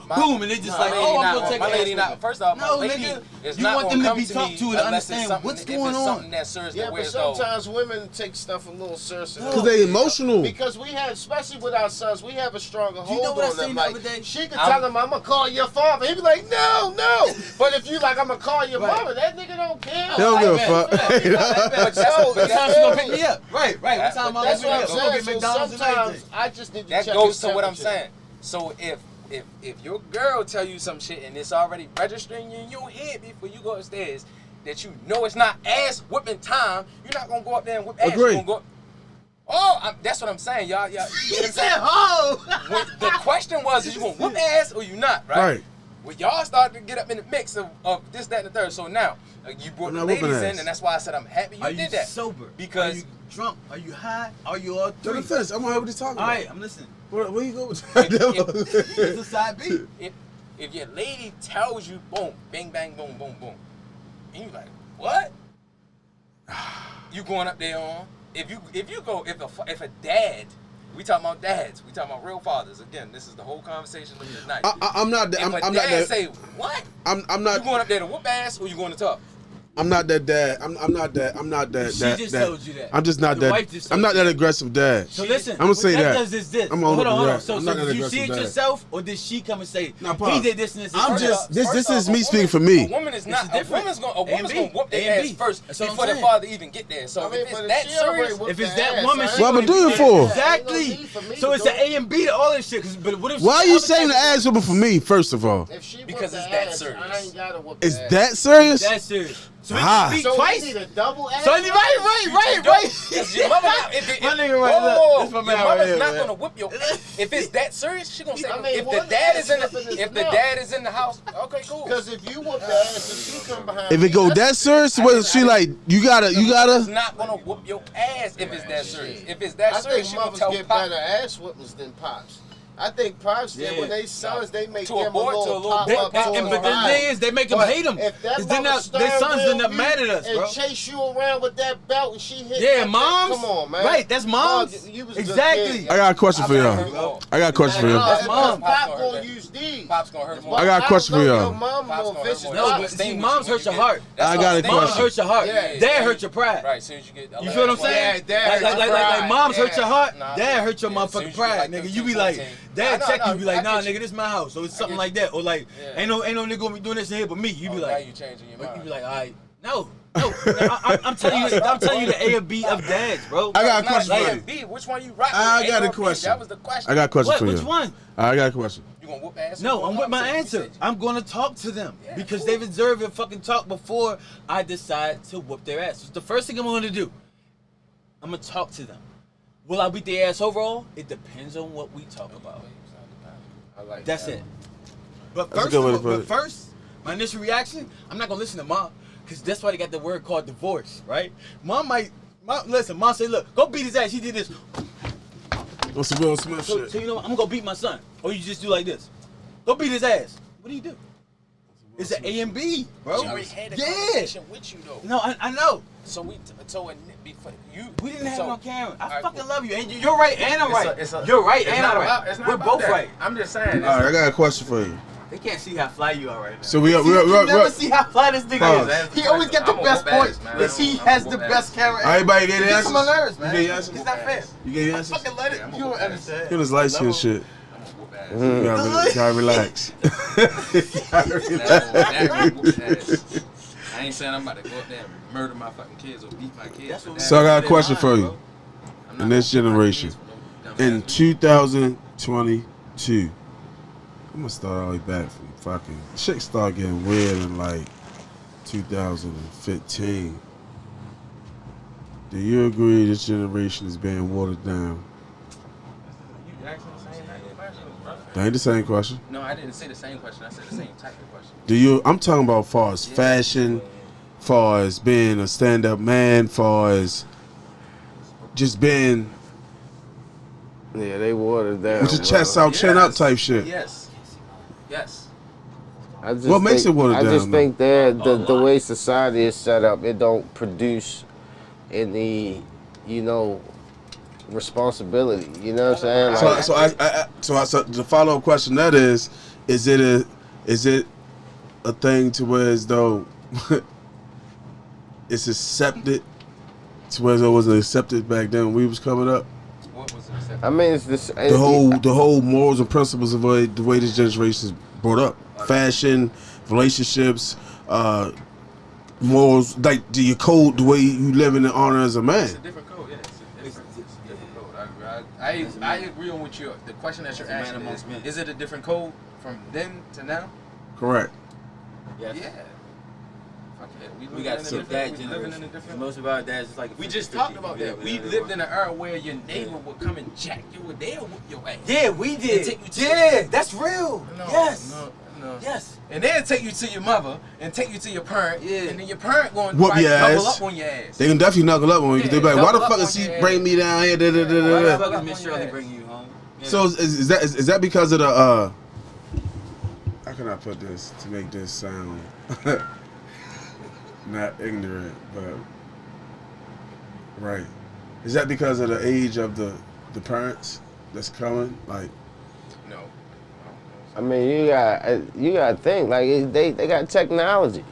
[SPEAKER 4] my-
[SPEAKER 6] Boom, and they just
[SPEAKER 4] My
[SPEAKER 6] like,
[SPEAKER 4] lady
[SPEAKER 6] oh, I'm
[SPEAKER 4] not-
[SPEAKER 6] gonna take
[SPEAKER 4] my
[SPEAKER 6] an
[SPEAKER 4] lady
[SPEAKER 6] ass
[SPEAKER 4] not.
[SPEAKER 6] whooping.
[SPEAKER 4] First off, my
[SPEAKER 6] No,
[SPEAKER 4] lady
[SPEAKER 6] nigga,
[SPEAKER 4] is
[SPEAKER 6] you
[SPEAKER 4] not
[SPEAKER 6] want
[SPEAKER 4] gonna
[SPEAKER 6] them to
[SPEAKER 4] come
[SPEAKER 6] be
[SPEAKER 4] to
[SPEAKER 6] talked
[SPEAKER 4] me
[SPEAKER 6] to and
[SPEAKER 4] unless
[SPEAKER 6] understand
[SPEAKER 4] it's something-
[SPEAKER 6] what's
[SPEAKER 4] if
[SPEAKER 6] going
[SPEAKER 4] it's
[SPEAKER 6] on.
[SPEAKER 4] something that serves
[SPEAKER 7] Yeah,
[SPEAKER 4] the
[SPEAKER 7] but
[SPEAKER 4] way so.
[SPEAKER 7] sometimes women take stuff a little seriously.
[SPEAKER 3] Because they emotional.
[SPEAKER 7] Because we have, especially with our sons, we have a stronger hold
[SPEAKER 6] know what I
[SPEAKER 7] on them.
[SPEAKER 6] seen the
[SPEAKER 7] Like,
[SPEAKER 6] other day?
[SPEAKER 7] she could tell him, "I'm gonna call your father." He'd be like, "No, no." But if you like, "I'm gonna call your
[SPEAKER 6] Right.
[SPEAKER 7] mama," that nigga don't care.
[SPEAKER 3] They don't give a
[SPEAKER 6] Right,
[SPEAKER 3] fuck.
[SPEAKER 6] right,
[SPEAKER 7] But
[SPEAKER 6] What
[SPEAKER 7] yo,
[SPEAKER 6] time she gonna pick me up? Right. What
[SPEAKER 4] That's
[SPEAKER 6] time I'm
[SPEAKER 7] that's
[SPEAKER 6] gonna
[SPEAKER 7] what
[SPEAKER 6] pick
[SPEAKER 7] I'm
[SPEAKER 6] me up? We'll
[SPEAKER 7] saying.
[SPEAKER 6] get
[SPEAKER 7] So
[SPEAKER 6] McDonald's and
[SPEAKER 7] sometimes
[SPEAKER 6] everything.
[SPEAKER 7] I just need to
[SPEAKER 4] That
[SPEAKER 7] check
[SPEAKER 4] goes
[SPEAKER 7] his
[SPEAKER 4] to what I'm
[SPEAKER 7] temperature.
[SPEAKER 4] saying. So if your girl tell you some shit and it's already registering in your head before you go upstairs that you know it's not ass whipping time, you're not gonna go up there and whip ass.
[SPEAKER 3] Agree.
[SPEAKER 4] You're gonna go. That's what I'm saying, y'all. You know what I'm saying?
[SPEAKER 6] Oh!
[SPEAKER 4] The question was, is you gonna whip ass or you not, right?
[SPEAKER 3] Right.
[SPEAKER 4] Well, y'all started to get up in the mix of this, that, and the third. So now you brought
[SPEAKER 3] I'm
[SPEAKER 4] the
[SPEAKER 3] not
[SPEAKER 4] ladies
[SPEAKER 3] whipping
[SPEAKER 4] in,
[SPEAKER 3] ass.
[SPEAKER 4] and that's why I said I'm happy you
[SPEAKER 6] Are you
[SPEAKER 4] did that.
[SPEAKER 6] sober?
[SPEAKER 4] Because-
[SPEAKER 6] Are you drunk? Are you high? Are you all
[SPEAKER 3] Let me
[SPEAKER 6] three?
[SPEAKER 3] finish. I'm gonna hear what he's talking
[SPEAKER 6] All
[SPEAKER 3] about.
[SPEAKER 6] right, I'm listening.
[SPEAKER 3] Where you go with that?
[SPEAKER 6] It's a side beat.
[SPEAKER 4] If your lady tells you, boom, bang, bang, boom, boom, boom, and you like, what? You going up there on? If a dad, we talking about dads, we talking about real fathers. Again, this is the whole conversation of the night.
[SPEAKER 3] I'm not.
[SPEAKER 4] If
[SPEAKER 3] I'm
[SPEAKER 4] a
[SPEAKER 3] not
[SPEAKER 4] dad
[SPEAKER 3] that.
[SPEAKER 4] say what?
[SPEAKER 3] I'm
[SPEAKER 4] You
[SPEAKER 3] not.
[SPEAKER 4] going up there to whoop ass or you going to talk?
[SPEAKER 3] I'm not that dad. I'm not that. I'm not that.
[SPEAKER 6] She
[SPEAKER 3] that,
[SPEAKER 6] just
[SPEAKER 3] that.
[SPEAKER 6] told you that.
[SPEAKER 3] I'm just not
[SPEAKER 6] Your
[SPEAKER 3] that.
[SPEAKER 6] wife just
[SPEAKER 3] I'm
[SPEAKER 6] told
[SPEAKER 3] not
[SPEAKER 6] you
[SPEAKER 3] that aggressive dad.
[SPEAKER 6] So listen,
[SPEAKER 3] I'ma say
[SPEAKER 6] what
[SPEAKER 3] that.
[SPEAKER 6] does is this.
[SPEAKER 3] I'm
[SPEAKER 6] Hold
[SPEAKER 3] on
[SPEAKER 6] on.
[SPEAKER 3] that.
[SPEAKER 6] So
[SPEAKER 3] I'm not that
[SPEAKER 6] did you see it
[SPEAKER 3] aggressive dad.
[SPEAKER 6] yourself, or did she come and say,
[SPEAKER 3] Now,
[SPEAKER 6] he
[SPEAKER 3] pause.
[SPEAKER 6] did this and this?
[SPEAKER 3] I'm
[SPEAKER 6] and
[SPEAKER 3] just-
[SPEAKER 6] this?
[SPEAKER 3] this
[SPEAKER 4] First
[SPEAKER 3] is
[SPEAKER 4] off,
[SPEAKER 3] me
[SPEAKER 4] a
[SPEAKER 3] speaking for me.
[SPEAKER 4] A woman is
[SPEAKER 6] This
[SPEAKER 4] not.
[SPEAKER 6] is
[SPEAKER 4] A
[SPEAKER 6] different.
[SPEAKER 4] woman's gonna
[SPEAKER 6] A and
[SPEAKER 4] whoop
[SPEAKER 6] B.
[SPEAKER 4] their
[SPEAKER 6] A and
[SPEAKER 4] ass
[SPEAKER 6] B.
[SPEAKER 4] first
[SPEAKER 6] That's what I'm
[SPEAKER 4] before the
[SPEAKER 6] saying.
[SPEAKER 4] father even get there. So
[SPEAKER 7] I mean,
[SPEAKER 4] if it's
[SPEAKER 7] but
[SPEAKER 4] that
[SPEAKER 7] she already
[SPEAKER 4] serious,
[SPEAKER 7] whooped
[SPEAKER 6] If it's
[SPEAKER 7] their
[SPEAKER 6] that
[SPEAKER 7] ass,
[SPEAKER 6] woman,
[SPEAKER 7] I
[SPEAKER 6] she
[SPEAKER 3] What
[SPEAKER 7] ain't
[SPEAKER 3] I'ma
[SPEAKER 6] gonna
[SPEAKER 3] do
[SPEAKER 6] be
[SPEAKER 3] it for?
[SPEAKER 6] there.
[SPEAKER 7] Ain't no
[SPEAKER 6] Exactly.
[SPEAKER 7] need for me
[SPEAKER 6] So
[SPEAKER 7] to
[SPEAKER 6] it's
[SPEAKER 7] do
[SPEAKER 6] the
[SPEAKER 7] it.
[SPEAKER 6] A and B to all this shit. But what if
[SPEAKER 3] Why are
[SPEAKER 6] she
[SPEAKER 3] you
[SPEAKER 6] other
[SPEAKER 3] saying the
[SPEAKER 6] type of-
[SPEAKER 3] ass whooping for me? First of all,
[SPEAKER 7] If she
[SPEAKER 4] Because
[SPEAKER 7] whooped
[SPEAKER 4] it's
[SPEAKER 7] the
[SPEAKER 4] that
[SPEAKER 7] ass,
[SPEAKER 4] serious.
[SPEAKER 7] I ain't gotta whoop
[SPEAKER 3] is
[SPEAKER 7] the ass.
[SPEAKER 3] that serious?
[SPEAKER 6] That's serious. So we
[SPEAKER 3] Ah.
[SPEAKER 6] can speak
[SPEAKER 7] So
[SPEAKER 6] twice.
[SPEAKER 7] we need a double ass.
[SPEAKER 6] So right.
[SPEAKER 4] Yes, your mother not, if
[SPEAKER 6] My nigga right there. This my
[SPEAKER 4] your
[SPEAKER 6] man right
[SPEAKER 4] mother's
[SPEAKER 6] here,
[SPEAKER 4] not
[SPEAKER 6] man.
[SPEAKER 4] gonna whip your. If it's that serious, she gonna say.
[SPEAKER 7] I mean,
[SPEAKER 4] If the
[SPEAKER 7] one
[SPEAKER 4] dad
[SPEAKER 7] ass
[SPEAKER 4] is in
[SPEAKER 7] whipping is
[SPEAKER 4] the, if the
[SPEAKER 7] enough.
[SPEAKER 4] dad is in the house, okay, cool.
[SPEAKER 7] Because if you whoop the ass and she come behind
[SPEAKER 3] If
[SPEAKER 7] me,
[SPEAKER 3] it go that
[SPEAKER 7] that's-
[SPEAKER 3] serious, what she like? You
[SPEAKER 4] Mother's
[SPEAKER 3] gotta.
[SPEAKER 4] not gonna whoop your ass if it's that serious. If it's that
[SPEAKER 7] I
[SPEAKER 4] serious,
[SPEAKER 7] think
[SPEAKER 4] she gonna
[SPEAKER 7] mothers
[SPEAKER 4] tell
[SPEAKER 7] get
[SPEAKER 4] pop.
[SPEAKER 7] better ass whoopings than pops. I think Pops did when they sons, they make
[SPEAKER 6] To
[SPEAKER 7] them a
[SPEAKER 6] abort, to a
[SPEAKER 7] little
[SPEAKER 6] little
[SPEAKER 7] pop
[SPEAKER 6] bit.
[SPEAKER 7] up.
[SPEAKER 6] But the thing is, they make them hate them.
[SPEAKER 7] If that
[SPEAKER 6] Then
[SPEAKER 7] mother
[SPEAKER 6] their sons end up mad at us, bro.
[SPEAKER 7] and chase you around with that belt and she hit.
[SPEAKER 6] Yeah, moms.
[SPEAKER 7] Come on, man.
[SPEAKER 6] Right, that's moms.
[SPEAKER 7] Mom, you was a good
[SPEAKER 6] Exactly.
[SPEAKER 7] kid.
[SPEAKER 3] I got a question for y'all. I got a question for y'all.
[SPEAKER 6] That's mom.
[SPEAKER 7] Pop gonna use these.
[SPEAKER 6] Pop's gonna hurt more.
[SPEAKER 3] I got a question for
[SPEAKER 7] Your
[SPEAKER 3] y'all.
[SPEAKER 7] mom more vicious.
[SPEAKER 6] No, but see, moms hurt your heart.
[SPEAKER 3] I got a
[SPEAKER 6] Moms
[SPEAKER 3] question.
[SPEAKER 6] hurt your heart.
[SPEAKER 7] Yeah.
[SPEAKER 6] Dad hurt your pride.
[SPEAKER 8] Right, as soon as you get.
[SPEAKER 6] You feel what I'm saying?
[SPEAKER 7] Yeah, dad hurt your
[SPEAKER 6] like
[SPEAKER 7] pride.
[SPEAKER 6] moms hurt your heart.
[SPEAKER 7] Nah,
[SPEAKER 6] Dad hurt your
[SPEAKER 8] yeah, as soon
[SPEAKER 6] motherfucking
[SPEAKER 8] as you
[SPEAKER 6] pride,
[SPEAKER 8] get like
[SPEAKER 6] nigga. You be like,
[SPEAKER 8] 13,
[SPEAKER 6] Dad
[SPEAKER 7] I
[SPEAKER 6] check
[SPEAKER 7] know,
[SPEAKER 6] you, be like,
[SPEAKER 7] I
[SPEAKER 6] nah,
[SPEAKER 7] get you.
[SPEAKER 6] nigga, this my house, so it's something
[SPEAKER 8] get
[SPEAKER 6] like that, or like,
[SPEAKER 8] Yeah.
[SPEAKER 6] ain't no nigga gonna be doing this in here but me. You be
[SPEAKER 8] now
[SPEAKER 6] like,
[SPEAKER 8] you changing your
[SPEAKER 6] but
[SPEAKER 8] mind.
[SPEAKER 6] you be like, all right, no. I'm telling you the A or B of dads, bro.
[SPEAKER 3] I got a question
[SPEAKER 8] Like,
[SPEAKER 3] for
[SPEAKER 8] A
[SPEAKER 3] you.
[SPEAKER 8] and B, which one you rock?
[SPEAKER 3] I
[SPEAKER 8] with?
[SPEAKER 3] got
[SPEAKER 8] A
[SPEAKER 3] a
[SPEAKER 8] or B?
[SPEAKER 3] question.
[SPEAKER 8] That was the question.
[SPEAKER 3] I got a question
[SPEAKER 6] What?
[SPEAKER 3] for you.
[SPEAKER 6] Which one?
[SPEAKER 3] I got a question.
[SPEAKER 8] You gonna whoop ass?
[SPEAKER 6] No,
[SPEAKER 8] or
[SPEAKER 6] I'm
[SPEAKER 8] you
[SPEAKER 6] with my
[SPEAKER 8] gonna
[SPEAKER 6] answer.
[SPEAKER 8] say-
[SPEAKER 6] I'm gonna talk to them
[SPEAKER 8] Yeah,
[SPEAKER 6] because
[SPEAKER 8] cool.
[SPEAKER 6] they deserve a fucking talk before I decide to whoop their ass. It's the first thing I'm gonna do. I'm gonna talk to them. Will I beat their ass overall? It depends on what we talk about.
[SPEAKER 8] I like
[SPEAKER 6] That's
[SPEAKER 8] that.
[SPEAKER 6] it. But
[SPEAKER 3] That's a
[SPEAKER 6] first,
[SPEAKER 3] good way to put it.
[SPEAKER 6] my initial reaction, I'm not gonna listen to mom, cause that's why they got the word called divorce, right? Mom say, look, go beat his ass. He did this.
[SPEAKER 3] On some Will Smith
[SPEAKER 6] So
[SPEAKER 3] shit.
[SPEAKER 6] you know what? I'm gonna go beat my son. Or you just do like this. Go beat his ass. What do you do? It's an A and B, bro.
[SPEAKER 8] She already had a
[SPEAKER 6] Yeah.
[SPEAKER 8] conversation with you though.
[SPEAKER 6] No, I know.
[SPEAKER 8] So before you.
[SPEAKER 6] We didn't have
[SPEAKER 8] so,
[SPEAKER 6] it on camera. I
[SPEAKER 8] Alright,
[SPEAKER 6] fucking
[SPEAKER 8] cool.
[SPEAKER 6] love you. And you're right and I'm right.
[SPEAKER 8] It's a-
[SPEAKER 6] You're right
[SPEAKER 8] it's
[SPEAKER 6] and
[SPEAKER 8] not
[SPEAKER 6] I'm
[SPEAKER 8] about-
[SPEAKER 6] right.
[SPEAKER 8] it's not
[SPEAKER 6] We're
[SPEAKER 8] about
[SPEAKER 6] both
[SPEAKER 8] that.
[SPEAKER 6] right.
[SPEAKER 8] I'm just saying.
[SPEAKER 3] All right, I got a question for you.
[SPEAKER 6] They can't see how fly you are right now.
[SPEAKER 3] So we
[SPEAKER 6] you never
[SPEAKER 3] are.
[SPEAKER 6] see how fly this nigga
[SPEAKER 3] Pause.
[SPEAKER 6] is. He always got the
[SPEAKER 8] I'm
[SPEAKER 6] best
[SPEAKER 8] gonna whoop
[SPEAKER 6] points
[SPEAKER 8] ass, man.
[SPEAKER 6] because he
[SPEAKER 8] I'm
[SPEAKER 6] has
[SPEAKER 8] gonna
[SPEAKER 6] the
[SPEAKER 8] whoop
[SPEAKER 6] best
[SPEAKER 8] ass.
[SPEAKER 6] camera.
[SPEAKER 3] Everybody get
[SPEAKER 6] It gets
[SPEAKER 3] answers?
[SPEAKER 6] on my nerves,
[SPEAKER 3] You
[SPEAKER 6] man.
[SPEAKER 3] get answers?
[SPEAKER 6] It's not fair.
[SPEAKER 3] You get answers?
[SPEAKER 6] Fucking let it.
[SPEAKER 8] Yeah, I'm
[SPEAKER 6] You
[SPEAKER 8] gonna
[SPEAKER 6] don't
[SPEAKER 8] whoop ass.
[SPEAKER 6] understand.
[SPEAKER 3] You this light skin shit.
[SPEAKER 8] I'm gonna whoop ass.
[SPEAKER 3] You gotta relax.
[SPEAKER 8] I ain't saying I'm about to go up there and murder my fucking kids or beat my kids.
[SPEAKER 6] That's what we
[SPEAKER 3] So I got a
[SPEAKER 6] did
[SPEAKER 3] question
[SPEAKER 6] mine,
[SPEAKER 3] for you.
[SPEAKER 6] bro.
[SPEAKER 8] I'm not
[SPEAKER 3] In this
[SPEAKER 8] gonna beat my
[SPEAKER 3] generation,
[SPEAKER 8] kids for no dumb
[SPEAKER 3] in
[SPEAKER 8] ass
[SPEAKER 3] 2022, I'm gonna start all the way back from fucking shit start getting weird in like 2015. Do you agree this generation is being watered down?
[SPEAKER 8] You asking the same type of question, bro?
[SPEAKER 3] That ain't the same question.
[SPEAKER 8] No, I didn't say the same question. I said the same type of question.
[SPEAKER 3] Do you? I'm talking about far as fashion, far as being a stand-up man, far as just being
[SPEAKER 5] Yeah, they watered down.
[SPEAKER 3] with your chest out, chin up type shit.
[SPEAKER 8] Yes. Yes.
[SPEAKER 5] I just
[SPEAKER 3] What makes
[SPEAKER 5] think-
[SPEAKER 3] it watered
[SPEAKER 5] I just
[SPEAKER 3] down,
[SPEAKER 5] think that the way society is set up, it don't produce any, responsibility. You know what I'm saying?
[SPEAKER 3] So the follow-up question that is it a thing to where as though it's accepted to where it wasn't accepted back then when we was coming up?
[SPEAKER 8] What was it?
[SPEAKER 5] I mean, it's this.
[SPEAKER 3] The whole morals and principles of the way this generation is brought up, fashion, relationships, morals, like your code, the way you live in the honor as a man.
[SPEAKER 8] It's a different code, yeah. It's a different code. I agree on what you're. The question that you're
[SPEAKER 6] It's a man
[SPEAKER 8] asking
[SPEAKER 6] amongst men.
[SPEAKER 8] is it a different code from then to now?
[SPEAKER 3] Correct.
[SPEAKER 6] Yes.
[SPEAKER 8] Yeah. Fuck yeah.
[SPEAKER 6] We
[SPEAKER 8] living
[SPEAKER 6] got
[SPEAKER 8] in a
[SPEAKER 6] some
[SPEAKER 8] different-
[SPEAKER 6] dad
[SPEAKER 8] we living in a
[SPEAKER 6] generation.
[SPEAKER 8] different.
[SPEAKER 6] Most of our dads is like.
[SPEAKER 8] We just
[SPEAKER 6] 50,
[SPEAKER 8] talked about that.
[SPEAKER 6] yeah,
[SPEAKER 8] We
[SPEAKER 6] yeah,
[SPEAKER 8] lived in an era where your neighbor would come and jack you with they'll whoop your ass.
[SPEAKER 6] Yeah, we did.
[SPEAKER 8] take you to-
[SPEAKER 6] Yeah, that's real.
[SPEAKER 8] No,
[SPEAKER 6] Yes.
[SPEAKER 8] No.
[SPEAKER 6] Yes.
[SPEAKER 8] And then take you to your mother and take you to your parent.
[SPEAKER 6] Yeah.
[SPEAKER 8] And then your parent going
[SPEAKER 3] Whoop
[SPEAKER 8] to
[SPEAKER 3] your
[SPEAKER 8] double
[SPEAKER 3] ass.
[SPEAKER 8] up on your ass.
[SPEAKER 3] They can definitely knuckle up on you.
[SPEAKER 8] Yeah,
[SPEAKER 3] They be like, why the
[SPEAKER 8] double up
[SPEAKER 3] fuck
[SPEAKER 8] on
[SPEAKER 3] is he
[SPEAKER 8] your ass.
[SPEAKER 3] bring me down here? Da, da, da, da,
[SPEAKER 6] Why
[SPEAKER 3] da.
[SPEAKER 6] the fuck
[SPEAKER 8] Up
[SPEAKER 6] is Miss
[SPEAKER 8] on
[SPEAKER 6] Shirley
[SPEAKER 8] your
[SPEAKER 6] bringing you home? Yeah.
[SPEAKER 3] So is that because of the how can I put this to make this sound not ignorant, but right? Is that because of the age of the parents that's coming? Like,
[SPEAKER 8] No.
[SPEAKER 5] I mean, you got to think like they got technology.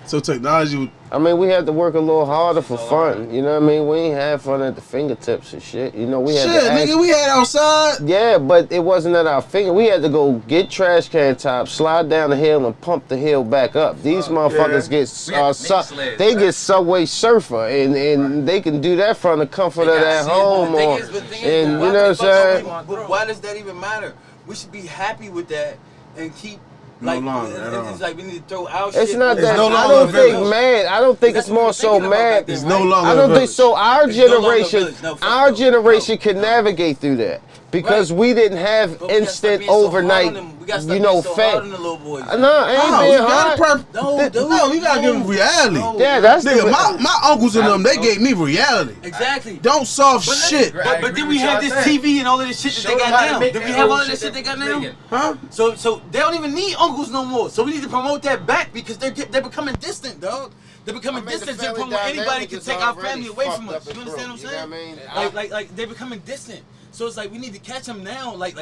[SPEAKER 3] so technology would,
[SPEAKER 5] I mean, we had to work a little harder for fun. You know what I mean? We ain't have fun at the fingertips and shit. We had
[SPEAKER 3] shit,
[SPEAKER 5] to
[SPEAKER 3] nigga, we had outside.
[SPEAKER 5] Yeah, but it wasn't at our finger. We had to go get trash can tops, slide down the hill, and pump the hill back up. These motherfuckers
[SPEAKER 8] We had to make sleds,
[SPEAKER 5] they
[SPEAKER 8] right?
[SPEAKER 5] get Subway Surfer, and they can do that from the comfort
[SPEAKER 8] They
[SPEAKER 5] of
[SPEAKER 8] got
[SPEAKER 5] their
[SPEAKER 8] sand.
[SPEAKER 5] home.
[SPEAKER 8] The thing
[SPEAKER 5] Or,
[SPEAKER 8] is- the thing
[SPEAKER 5] and
[SPEAKER 6] why
[SPEAKER 5] you know
[SPEAKER 6] the
[SPEAKER 5] what I'm
[SPEAKER 6] fuck are we-
[SPEAKER 5] saying?
[SPEAKER 6] but why does that even matter? We should be happy with that and keep.
[SPEAKER 3] No
[SPEAKER 6] Like,
[SPEAKER 3] longer at all.
[SPEAKER 6] it's like we need to throw our shit.
[SPEAKER 5] It's not
[SPEAKER 3] It's
[SPEAKER 5] that.
[SPEAKER 3] no
[SPEAKER 5] I
[SPEAKER 3] longer
[SPEAKER 5] don't
[SPEAKER 3] a
[SPEAKER 5] think
[SPEAKER 3] village.
[SPEAKER 5] mad. I don't think
[SPEAKER 6] That's
[SPEAKER 5] it's
[SPEAKER 6] what we
[SPEAKER 5] more
[SPEAKER 6] were
[SPEAKER 5] so
[SPEAKER 6] thinking about
[SPEAKER 5] mad.
[SPEAKER 6] back then,
[SPEAKER 3] It's
[SPEAKER 6] right?
[SPEAKER 3] no longer.
[SPEAKER 5] I
[SPEAKER 3] a
[SPEAKER 5] don't think
[SPEAKER 3] village.
[SPEAKER 5] so. Our
[SPEAKER 6] It's no longer a
[SPEAKER 5] generation,
[SPEAKER 6] village. No, fuck
[SPEAKER 5] our
[SPEAKER 6] no.
[SPEAKER 5] generation
[SPEAKER 6] No.
[SPEAKER 5] can navigate through that.
[SPEAKER 7] Because we didn't have
[SPEAKER 6] But we gotta stop
[SPEAKER 7] instant
[SPEAKER 6] being so hard
[SPEAKER 7] overnight,
[SPEAKER 6] on them. We gotta stop
[SPEAKER 7] you know,
[SPEAKER 6] being so hard
[SPEAKER 7] fat.
[SPEAKER 6] on the little boys.
[SPEAKER 7] No, I ain't
[SPEAKER 3] Oh,
[SPEAKER 7] being
[SPEAKER 3] you got
[SPEAKER 7] hard.
[SPEAKER 3] No, you gotta give them reality.
[SPEAKER 7] Yeah, that's
[SPEAKER 3] Nigga,
[SPEAKER 7] the
[SPEAKER 3] my uncles and them, they gave me reality.
[SPEAKER 6] Exactly.
[SPEAKER 3] Don't soft shit.
[SPEAKER 6] But then we have this TV and all of this shit that they got now. Did we have all of this shit they got now?
[SPEAKER 3] Huh?
[SPEAKER 6] So they don't even need uncles no more. So we need to promote that back because they're becoming distant, dog. They're becoming distant to the point where anybody can take our family away from us. You understand what I'm saying? Like they're becoming distant. So it's like we need to catch them now, like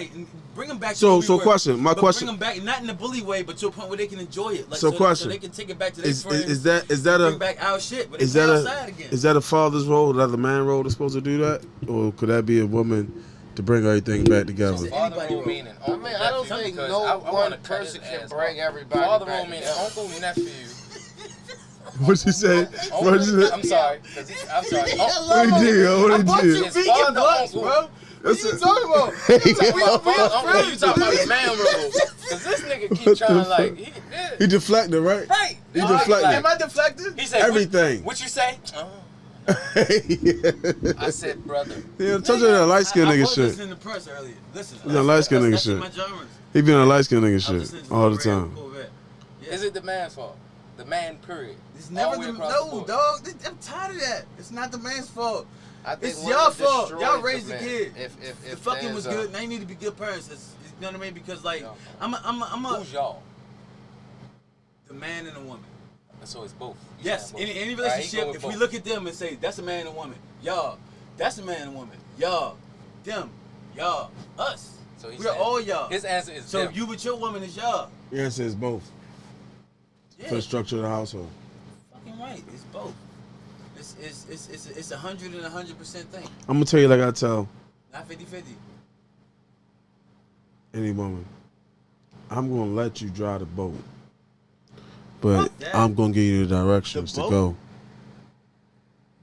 [SPEAKER 6] bring them back.
[SPEAKER 3] So
[SPEAKER 6] to where we were,
[SPEAKER 3] question, my
[SPEAKER 6] but
[SPEAKER 3] question.
[SPEAKER 6] Bring them back, not in a bully way, but to a point where they can enjoy it. Like,
[SPEAKER 3] So question.
[SPEAKER 6] so they can take it back to their friends.
[SPEAKER 3] Is that
[SPEAKER 6] bring
[SPEAKER 3] a
[SPEAKER 6] back our shit, but
[SPEAKER 3] is
[SPEAKER 6] they
[SPEAKER 3] that
[SPEAKER 6] outside again.
[SPEAKER 3] is that a father's role? Is that the man role that's supposed to do that, or could that be a woman to bring everything back together?
[SPEAKER 8] Father role meaning uncle.
[SPEAKER 7] I mean, I don't think
[SPEAKER 8] because
[SPEAKER 7] no
[SPEAKER 8] I
[SPEAKER 7] one
[SPEAKER 8] wanna cut
[SPEAKER 7] person
[SPEAKER 8] his
[SPEAKER 7] can
[SPEAKER 8] ass
[SPEAKER 7] bring
[SPEAKER 8] off.
[SPEAKER 7] everybody
[SPEAKER 8] Father
[SPEAKER 7] back
[SPEAKER 8] role meaning
[SPEAKER 7] together.
[SPEAKER 8] uncle, nephew.
[SPEAKER 3] What you say? What you say?
[SPEAKER 8] I'm sorry. I'm sorry.
[SPEAKER 3] What you do? What you do?
[SPEAKER 8] His father, uncle.
[SPEAKER 6] bro.
[SPEAKER 3] What you
[SPEAKER 6] talking about?
[SPEAKER 8] You talking about the man role? Because this nigga keep trying to like
[SPEAKER 3] He deflected, right?
[SPEAKER 8] right.
[SPEAKER 3] He deflected.
[SPEAKER 6] Am I deflected?
[SPEAKER 8] He said
[SPEAKER 3] Everything.
[SPEAKER 8] What you say? I said, brother.
[SPEAKER 3] Yeah, touch on that light skin
[SPEAKER 6] I
[SPEAKER 3] nigga
[SPEAKER 6] was
[SPEAKER 3] shit.
[SPEAKER 6] listening to Prince earlier. Listen.
[SPEAKER 3] He's on light skin nigga
[SPEAKER 6] that's
[SPEAKER 3] shit.
[SPEAKER 6] my genres.
[SPEAKER 3] He been on light skin nigga
[SPEAKER 6] I was
[SPEAKER 3] shit
[SPEAKER 6] listening to
[SPEAKER 3] all the
[SPEAKER 6] Red
[SPEAKER 3] time.
[SPEAKER 6] Corvette. Yeah.
[SPEAKER 8] Is it the man's fault? The man, period.
[SPEAKER 6] It's never
[SPEAKER 8] All the way
[SPEAKER 6] the
[SPEAKER 8] across the
[SPEAKER 6] no,
[SPEAKER 8] board.
[SPEAKER 6] dog. I'm tired of that. It's not the man's fault.
[SPEAKER 7] I think
[SPEAKER 6] It's
[SPEAKER 7] women
[SPEAKER 6] your fault.
[SPEAKER 7] destroyed
[SPEAKER 6] Y'all raised the
[SPEAKER 7] man.
[SPEAKER 6] kid.
[SPEAKER 7] If
[SPEAKER 6] The fucking was
[SPEAKER 7] there's a-
[SPEAKER 6] good. Now you need to be good parents. You know what I mean? Because like,
[SPEAKER 8] No.
[SPEAKER 6] I'm a
[SPEAKER 8] Who's y'all?
[SPEAKER 6] the man and the woman.
[SPEAKER 8] So it's both. You
[SPEAKER 6] Yes,
[SPEAKER 8] saying both.
[SPEAKER 6] any
[SPEAKER 8] All right, he
[SPEAKER 6] relationship,
[SPEAKER 8] go with
[SPEAKER 6] if we
[SPEAKER 8] both.
[SPEAKER 6] look at them and say, that's a man and a woman, y'all, that's a man and a woman, y'all, them, y'all, us.
[SPEAKER 8] So he
[SPEAKER 6] We're
[SPEAKER 8] said-
[SPEAKER 6] all y'all.
[SPEAKER 8] His answer is
[SPEAKER 6] So
[SPEAKER 8] them.
[SPEAKER 6] you with your woman is y'all.
[SPEAKER 3] The answer is both
[SPEAKER 6] Yeah,
[SPEAKER 3] for the structure of the household.
[SPEAKER 6] fucking right. It's both. It's 100 and 100% thing.
[SPEAKER 3] I'm gonna tell you like I tell
[SPEAKER 6] Not 50-50.
[SPEAKER 3] any woman, I'm gonna let you drive the boat, but
[SPEAKER 6] Fuck that.
[SPEAKER 3] I'm gonna give you the directions
[SPEAKER 6] The
[SPEAKER 3] to
[SPEAKER 6] boat?
[SPEAKER 3] go.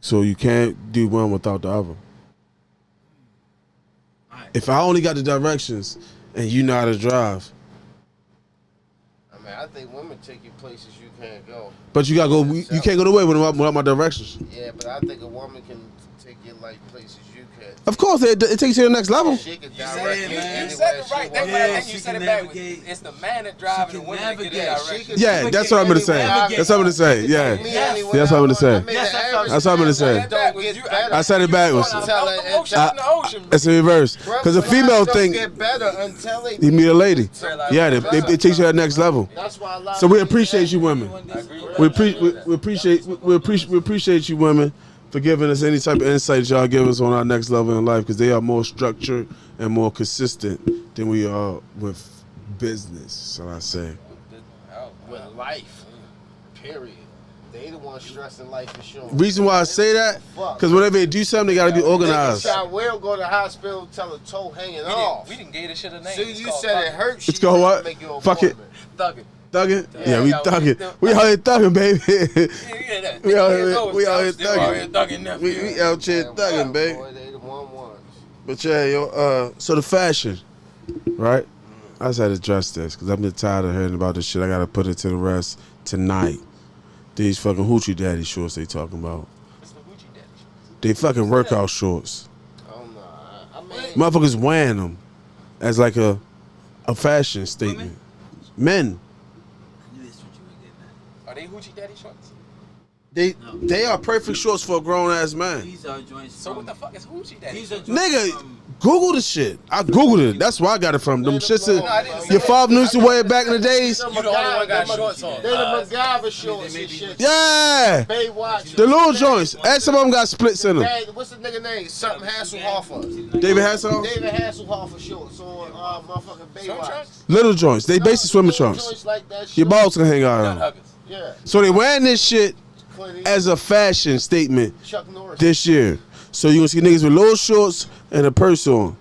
[SPEAKER 3] So you can't do one without the other.
[SPEAKER 6] Alright.
[SPEAKER 3] If I only got the directions and you know how to drive,
[SPEAKER 7] I mean, I think women take you places you can't go.
[SPEAKER 3] but you gotta go. You can't go the way without my directions.
[SPEAKER 7] Yeah, but I think a woman can take you like places you can't.
[SPEAKER 3] Of course, it takes you to the next level.
[SPEAKER 7] She can
[SPEAKER 8] You
[SPEAKER 7] direct
[SPEAKER 8] said,
[SPEAKER 7] you
[SPEAKER 8] you
[SPEAKER 7] anywhere
[SPEAKER 8] said it
[SPEAKER 7] she
[SPEAKER 8] right.
[SPEAKER 7] wants.
[SPEAKER 8] That's
[SPEAKER 6] Yeah,
[SPEAKER 8] why I think
[SPEAKER 6] she
[SPEAKER 8] you said
[SPEAKER 6] can
[SPEAKER 8] it backwards.
[SPEAKER 6] navigate.
[SPEAKER 8] It's the man that drives
[SPEAKER 6] She
[SPEAKER 8] and the
[SPEAKER 6] can
[SPEAKER 8] women that get
[SPEAKER 6] navigate.
[SPEAKER 8] their
[SPEAKER 7] She
[SPEAKER 8] direction.
[SPEAKER 7] can
[SPEAKER 3] Yeah, that's what I'm gonna say. That's what I'm gonna say. Yeah,
[SPEAKER 7] Me anywhere
[SPEAKER 3] that's what I'm gonna
[SPEAKER 7] I
[SPEAKER 3] say.
[SPEAKER 7] want. I mean,
[SPEAKER 6] Yes,
[SPEAKER 7] the
[SPEAKER 6] that's
[SPEAKER 7] average
[SPEAKER 3] what I'm gonna say.
[SPEAKER 7] man don't get better.
[SPEAKER 3] I said it backwards.
[SPEAKER 8] Out
[SPEAKER 7] Tell
[SPEAKER 8] the
[SPEAKER 7] her-
[SPEAKER 8] ocean in the ocean.
[SPEAKER 3] It's in reverse.
[SPEAKER 7] Brothers
[SPEAKER 3] Because the female
[SPEAKER 7] don't
[SPEAKER 3] thing,
[SPEAKER 7] get better until they
[SPEAKER 3] you meet a lady.
[SPEAKER 8] Like,
[SPEAKER 3] Yeah, it takes you to that next level.
[SPEAKER 7] That's why a lot
[SPEAKER 3] So
[SPEAKER 7] of
[SPEAKER 3] we
[SPEAKER 7] these
[SPEAKER 3] appreciate you women.
[SPEAKER 8] I agree with
[SPEAKER 3] We
[SPEAKER 8] that.
[SPEAKER 3] appreciate you women for giving us any type of insight y'all give us on our next level in life, because they are more structured and more consistent than we are with business, shall I say.
[SPEAKER 7] with life. Period. They the ones stressing life insurance.
[SPEAKER 3] Reason why I say that, because whenever they do something, they gotta be organized.
[SPEAKER 7] Child will go to the hospital, tell a toe hanging off.
[SPEAKER 8] We didn't give this shit a name.
[SPEAKER 7] See,
[SPEAKER 8] It's
[SPEAKER 7] you
[SPEAKER 8] called
[SPEAKER 7] said it
[SPEAKER 8] thugging.
[SPEAKER 7] hurts.
[SPEAKER 3] It's called what?
[SPEAKER 7] Make you
[SPEAKER 3] Fuck it.
[SPEAKER 8] Thugging.
[SPEAKER 3] Thugging? Yeah, we
[SPEAKER 8] Yeah,
[SPEAKER 3] thugging. We out here thugging, baby.
[SPEAKER 8] Yeah, that.
[SPEAKER 3] We out
[SPEAKER 8] Nigga,
[SPEAKER 3] here-
[SPEAKER 8] it's
[SPEAKER 3] we out here
[SPEAKER 8] still out here thugging nephew.
[SPEAKER 3] We out here thugging, baby.
[SPEAKER 7] Boy, they the ones.
[SPEAKER 3] But yeah, yo, so the fashion, right? I just had to address this because I've been tired of hearing about this shit. I gotta put it to the rest tonight. These fucking hoochie daddy shorts they talking about.
[SPEAKER 8] It's the Gucci daddy.
[SPEAKER 3] They fucking workout shorts.
[SPEAKER 7] Oh no, I mean,
[SPEAKER 3] Motherfuckers wearing them as like a fashion statement. Men,
[SPEAKER 8] Are they Gucci daddy shorts?
[SPEAKER 3] they are perfect shorts for a grown ass man.
[SPEAKER 6] These are joints.
[SPEAKER 8] So what the fuck is Gucci daddy?
[SPEAKER 6] These are
[SPEAKER 8] shorts?
[SPEAKER 6] joints
[SPEAKER 3] Nigga,
[SPEAKER 6] from-
[SPEAKER 3] Google the shit. I Googled it. That's where I got it from. Them shits that your father used to wear back in the days.
[SPEAKER 8] You the only one got shorts on.
[SPEAKER 7] they the MacGyver shorts and shit.
[SPEAKER 3] Yeah.
[SPEAKER 7] Baywatch.
[SPEAKER 3] The little joints. And some of them got splits in them.
[SPEAKER 7] Hey, what's the nigga name? Something Hasselhofer.
[SPEAKER 3] David Hasselhoff?
[SPEAKER 7] David Hasselhofer shorts on motherfucking Baywatch.
[SPEAKER 3] Little joints. They basically swimming
[SPEAKER 7] Little
[SPEAKER 3] trunks.
[SPEAKER 7] joints like that
[SPEAKER 3] Your
[SPEAKER 7] shit.
[SPEAKER 3] balls can hang out on them.
[SPEAKER 8] Huggers.
[SPEAKER 7] Yeah.
[SPEAKER 3] So they wearing this shit
[SPEAKER 7] Clint
[SPEAKER 3] as a fashion statement
[SPEAKER 7] Chuck Norris.
[SPEAKER 3] this year. So you gonna see niggas with little shorts and a purse on.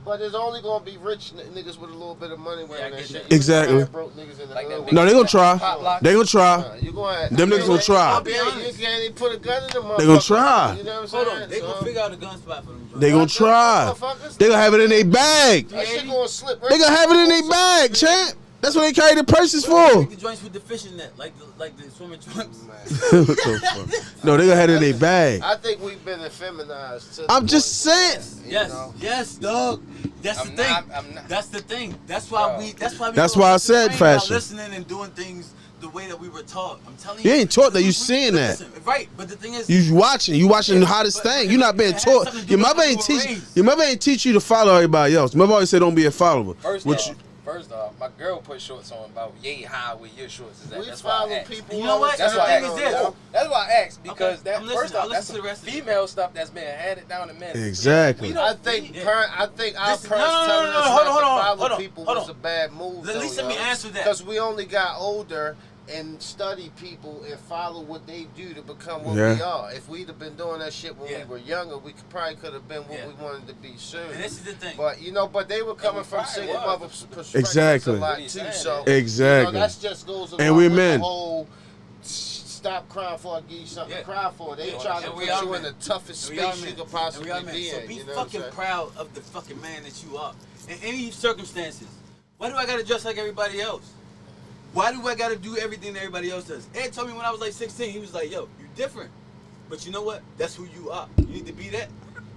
[SPEAKER 7] But it's only gonna be rich niggas with a little bit of money wearing that shit.
[SPEAKER 3] Exactly.
[SPEAKER 7] Broke niggas in the
[SPEAKER 8] Like that
[SPEAKER 7] hood.
[SPEAKER 8] big-
[SPEAKER 3] No, they gonna try.
[SPEAKER 8] Pop lock.
[SPEAKER 3] They gonna try.
[SPEAKER 7] You gonna
[SPEAKER 3] Them niggas gonna try.
[SPEAKER 7] You can't even put a gun in the motherfucker.
[SPEAKER 3] They gonna try.
[SPEAKER 7] You know what I'm
[SPEAKER 6] Hold
[SPEAKER 7] saying?
[SPEAKER 6] on, they gonna figure out a gun spot for them.
[SPEAKER 3] They gonna try. They gonna have it in their bag.
[SPEAKER 7] That shit gonna slip.
[SPEAKER 3] They gonna have it in their bag, champ. That's what they carry the purses for.
[SPEAKER 6] The joints with the fishing net, like the swimming trunks.
[SPEAKER 3] What the fuck? No, they gonna have it in their bag.
[SPEAKER 7] I think we've been effeminized. To
[SPEAKER 3] I'm just saying.
[SPEAKER 6] Yes, yes, dog. That's the thing. That's the thing. That's why we.
[SPEAKER 3] That's why I said fashion.
[SPEAKER 6] Listening and doing things the way that we were taught. I'm telling
[SPEAKER 3] you ain't taught that. You seeing that.
[SPEAKER 6] Right, but the thing is,
[SPEAKER 3] you watching the hottest thing. You not being taught. Your mother ain't teach you to follow everybody else. Mother always said don't be a follower.
[SPEAKER 8] First off, my girl put shorts on about yay high with your shorts is at.
[SPEAKER 7] We
[SPEAKER 8] That's why
[SPEAKER 7] follow
[SPEAKER 8] I asked.
[SPEAKER 7] people.
[SPEAKER 6] You know what?
[SPEAKER 8] That's why I asked. That's why I asked because
[SPEAKER 6] Okay,
[SPEAKER 8] first off, that's
[SPEAKER 6] to the rest of
[SPEAKER 8] female stuff that's been handed down to men.
[SPEAKER 3] Exactly.
[SPEAKER 7] I think our parents telling us
[SPEAKER 6] hold
[SPEAKER 7] not
[SPEAKER 6] on,
[SPEAKER 7] to follow
[SPEAKER 6] hold
[SPEAKER 7] people
[SPEAKER 6] on.
[SPEAKER 7] was a bad move.
[SPEAKER 6] At least let me answer that.
[SPEAKER 7] Because we only got older and study people and follow what they do to become what we are. If we'd have been doing that shit when we were younger, we probably could have been what we wanted to be soon.
[SPEAKER 6] And this is the thing.
[SPEAKER 7] But but they were coming from single mother perspectives
[SPEAKER 3] Exactly.
[SPEAKER 7] a lot too. So
[SPEAKER 3] exactly.
[SPEAKER 7] that just goes along
[SPEAKER 3] and we
[SPEAKER 7] with
[SPEAKER 3] men.
[SPEAKER 7] the whole stop crying for I give you something to cry for. They trying to put you in the toughest space you could possibly be in.
[SPEAKER 6] So be fucking proud of the fucking man that you are. In any circumstances. Why do I gotta dress like everybody else? Why do I gotta do everything that everybody else does? Ed told me when I was like 16, he was like, yo, you different. But you know what? That's who you are. You need to be that.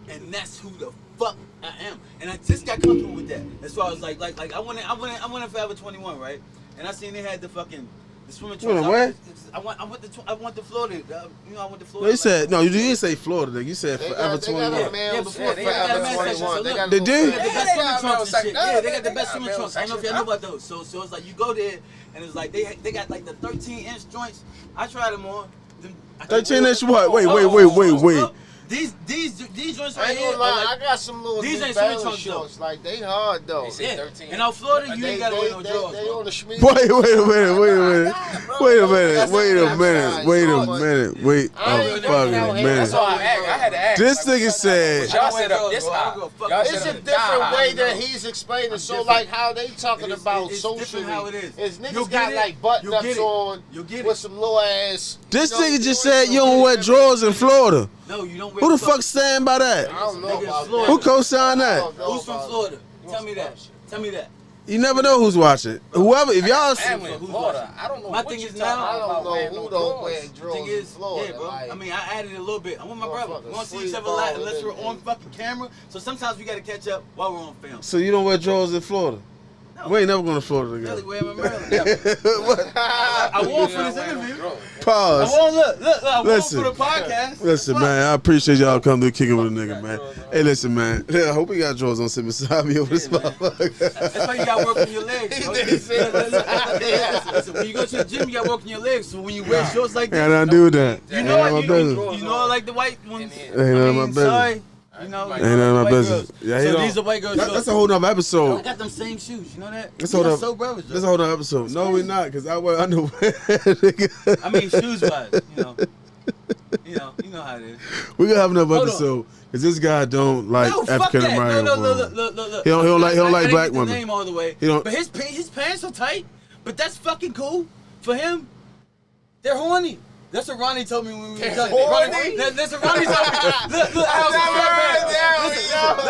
[SPEAKER 6] And that's who the fuck I am. And I just got comfortable with that. That's why I was like I went in Forever 21, right? And I seen they had the swimming trunks.
[SPEAKER 3] Where?
[SPEAKER 6] I went to Florida. I went to Florida.
[SPEAKER 3] No, you said no. You didn't say Florida. Nigga. You said Forever 21.
[SPEAKER 7] Yeah, before Forever 21.
[SPEAKER 3] They do.
[SPEAKER 6] They got the best swimming trunks and shit. Yeah, they got the best swimming trunks. I don't know if y'all know about those. So it's like you go there and it's like they got like the 13-inch joints. I tried them on.
[SPEAKER 3] 13-inch what? Wait.
[SPEAKER 6] These joints
[SPEAKER 7] I
[SPEAKER 6] right
[SPEAKER 7] ain't
[SPEAKER 6] here.
[SPEAKER 7] gonna lie, I got some little
[SPEAKER 6] these
[SPEAKER 7] New
[SPEAKER 6] ain't swimming
[SPEAKER 7] Balance
[SPEAKER 6] trunks,
[SPEAKER 7] shorts. Like they hard though.
[SPEAKER 6] Yeah.
[SPEAKER 8] 13.
[SPEAKER 6] And out Florida, you ain't gotta wear no drawers.
[SPEAKER 7] They on the schmear.
[SPEAKER 3] Wait a fucking minute.
[SPEAKER 8] That's why I had to ask.
[SPEAKER 3] This nigga said.
[SPEAKER 8] Y'all set up this high.
[SPEAKER 7] It's a different way that he's explaining. So like how they talking about
[SPEAKER 6] it's
[SPEAKER 7] socially.
[SPEAKER 6] different how it is.
[SPEAKER 7] Niggas
[SPEAKER 6] You'll
[SPEAKER 7] got
[SPEAKER 6] get it.
[SPEAKER 7] like button
[SPEAKER 6] You'll
[SPEAKER 7] ups
[SPEAKER 6] get it.
[SPEAKER 7] on
[SPEAKER 6] You'll get
[SPEAKER 7] with
[SPEAKER 6] it.
[SPEAKER 7] some little ass.
[SPEAKER 3] This nigga just said you don't wear drawers in Florida.
[SPEAKER 6] No, you don't wear.
[SPEAKER 3] Who the fuck stand by that?
[SPEAKER 7] I don't know
[SPEAKER 6] Nigga,
[SPEAKER 7] about
[SPEAKER 6] Florida.
[SPEAKER 3] Who co-signed that?
[SPEAKER 6] Who's from Florida? Tell me that.
[SPEAKER 3] You never know who's watching. Whoever, if y'all
[SPEAKER 8] Family in Florida. I don't know.
[SPEAKER 6] My
[SPEAKER 8] what
[SPEAKER 6] thing
[SPEAKER 8] you
[SPEAKER 6] is
[SPEAKER 8] talking
[SPEAKER 6] now-
[SPEAKER 7] I
[SPEAKER 8] about
[SPEAKER 7] don't
[SPEAKER 8] wearing
[SPEAKER 7] know who
[SPEAKER 8] no
[SPEAKER 7] don't wear
[SPEAKER 8] drawers.
[SPEAKER 6] The
[SPEAKER 7] drawers
[SPEAKER 6] thing
[SPEAKER 7] in
[SPEAKER 6] is,
[SPEAKER 7] Florida.
[SPEAKER 6] yeah, bro.
[SPEAKER 7] Like,
[SPEAKER 6] I mean, I added a little bit. I'm with my brother. We want to see each other
[SPEAKER 7] Motherfuckers
[SPEAKER 6] unless we're
[SPEAKER 7] free
[SPEAKER 6] on fucking camera. So sometimes we got to catch up while we're on film.
[SPEAKER 3] So you don't wear drawers in Florida?
[SPEAKER 6] No.
[SPEAKER 3] We ain't never going to Florida
[SPEAKER 6] Really,
[SPEAKER 3] together.
[SPEAKER 6] where am I, Maryland? I wore for this interview. I
[SPEAKER 3] Pause.
[SPEAKER 6] wore, look, I wore
[SPEAKER 3] Listen.
[SPEAKER 6] for the podcast.
[SPEAKER 3] Listen, man, I appreciate y'all coming to kick it with a nigga, man. Hey, listen, man. I hope we got drawers on sitting beside me over this motherfucker.
[SPEAKER 6] That's why you got to work on your legs, bro. Listen, when you go to the gym, you got to work on your legs. So when you wear shorts like
[SPEAKER 3] Ain't
[SPEAKER 6] this,
[SPEAKER 3] nothing to do with that.
[SPEAKER 6] you know
[SPEAKER 3] Ain't
[SPEAKER 6] what?
[SPEAKER 3] none of my business.
[SPEAKER 6] You know, like the white ones.
[SPEAKER 3] Ain't none of my business.
[SPEAKER 6] Sorry. You know,
[SPEAKER 3] Ain't none of my
[SPEAKER 6] white
[SPEAKER 3] business.
[SPEAKER 6] girls.
[SPEAKER 3] Yeah, he
[SPEAKER 6] So
[SPEAKER 3] don't-
[SPEAKER 6] these are white girls.
[SPEAKER 3] That's a whole nother
[SPEAKER 6] I
[SPEAKER 3] episode.
[SPEAKER 6] got them same shoes. You know that?
[SPEAKER 3] That's
[SPEAKER 6] We
[SPEAKER 3] hold
[SPEAKER 6] got
[SPEAKER 3] up.
[SPEAKER 6] so brothers.
[SPEAKER 3] That's a
[SPEAKER 6] Joe.
[SPEAKER 3] whole nother episode. No, we not, because I wear underwear, nigga.
[SPEAKER 6] I mean, shoes wise. You know how it is.
[SPEAKER 3] We gonna have another
[SPEAKER 6] Hold on.
[SPEAKER 3] episode, because this guy don't like
[SPEAKER 6] No, fuck
[SPEAKER 3] African
[SPEAKER 6] that.
[SPEAKER 3] American
[SPEAKER 6] No,
[SPEAKER 3] women.
[SPEAKER 6] look.
[SPEAKER 3] He don't like
[SPEAKER 6] I didn't
[SPEAKER 3] black
[SPEAKER 6] get the
[SPEAKER 3] women.
[SPEAKER 6] name all the way.
[SPEAKER 3] He don't-
[SPEAKER 6] But his pants are tight. But that's fucking cool for him. They're horny. That's what Ronnie told me when we were talking.
[SPEAKER 7] horny?
[SPEAKER 6] That's what Ronnie told me. Look, I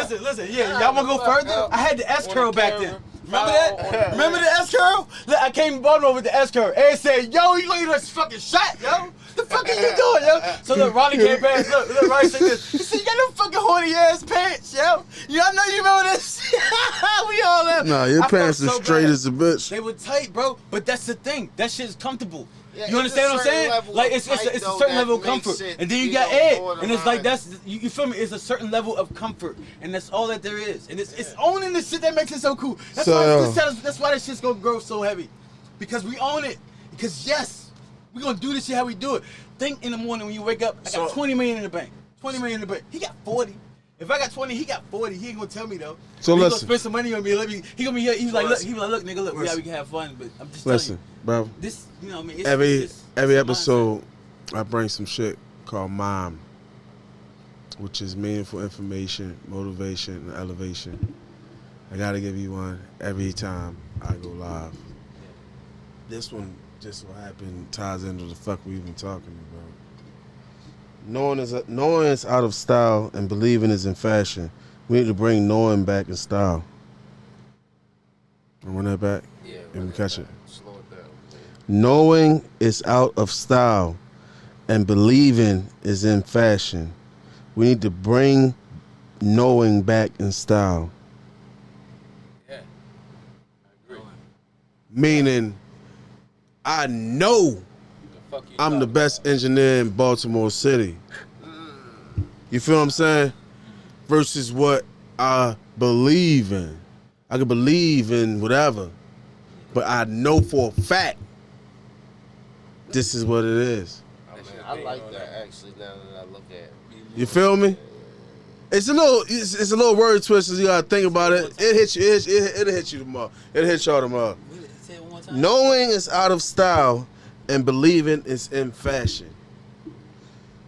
[SPEAKER 6] was Listen. Yeah, y'all want to go further? I had the S curl back then. Remember that? Remember the S curl? Look, I came and bought it over the S curl. And said, yo, you gonna get this fucking shot, yo? The fuck are you doing, yo? So look, Ronnie came past. Look, Ronnie said this. He said, you got them fucking horny ass pants, yo. I know you remember this. We all have.
[SPEAKER 3] Nah, your
[SPEAKER 6] I felt
[SPEAKER 3] pants are
[SPEAKER 6] so
[SPEAKER 3] straight
[SPEAKER 6] bad.
[SPEAKER 3] as a bitch.
[SPEAKER 6] They were tight, bro. But that's the thing. That shit's comfortable.
[SPEAKER 7] Yeah,
[SPEAKER 6] You understand what I'm saying? Like it's a certain level of comfort, and then you got Ed, and it's like you feel me? It's a certain level of comfort, and that's all that there is, and it's owning the shit that makes it so cool. That's why this shit's gonna grow so heavy, because we own it. Because yes, we're gonna do this shit how we do it. Think in the morning when you wake up, I got 20 million in the bank. 20 million in the bank. He got 40. If I got 20, he got 40. He ain't gonna tell me though.
[SPEAKER 3] So
[SPEAKER 6] he
[SPEAKER 3] listen.
[SPEAKER 6] gonna spend some money on me. He gonna be here. He's like, look, nigga, look, yeah, we can have fun, but I'm just telling
[SPEAKER 3] Listen,
[SPEAKER 6] you.
[SPEAKER 3] bro.
[SPEAKER 6] This, you know what I mean?
[SPEAKER 3] Every episode, I bring some shit called MIME, which is meaningful information, motivation, and elevation. I gotta give you one every time I go live. This one just what happened ties into the fuck we even talking about. Knowing is out of style and believing is in fashion. We need to bring knowing back in style. Run that back?
[SPEAKER 8] Yeah.
[SPEAKER 3] Let me catch it.
[SPEAKER 7] Slow it down.
[SPEAKER 3] Knowing is out of style and believing is in fashion. We need to bring knowing back in style. Meaning, I know I'm the best engineer in Baltimore City. You feel what I'm saying? Versus what I believe in. I can believe in whatever, but I know for a fact this is what it is.
[SPEAKER 7] I like that actually. Now that I look at it.
[SPEAKER 3] You feel me? It's a little word twist. So you gotta think about it. It hits you. It'll hit you tomorrow. It'll hit y'all tomorrow.
[SPEAKER 6] Say it one more time.
[SPEAKER 3] Knowing is out of style and believing is in fashion.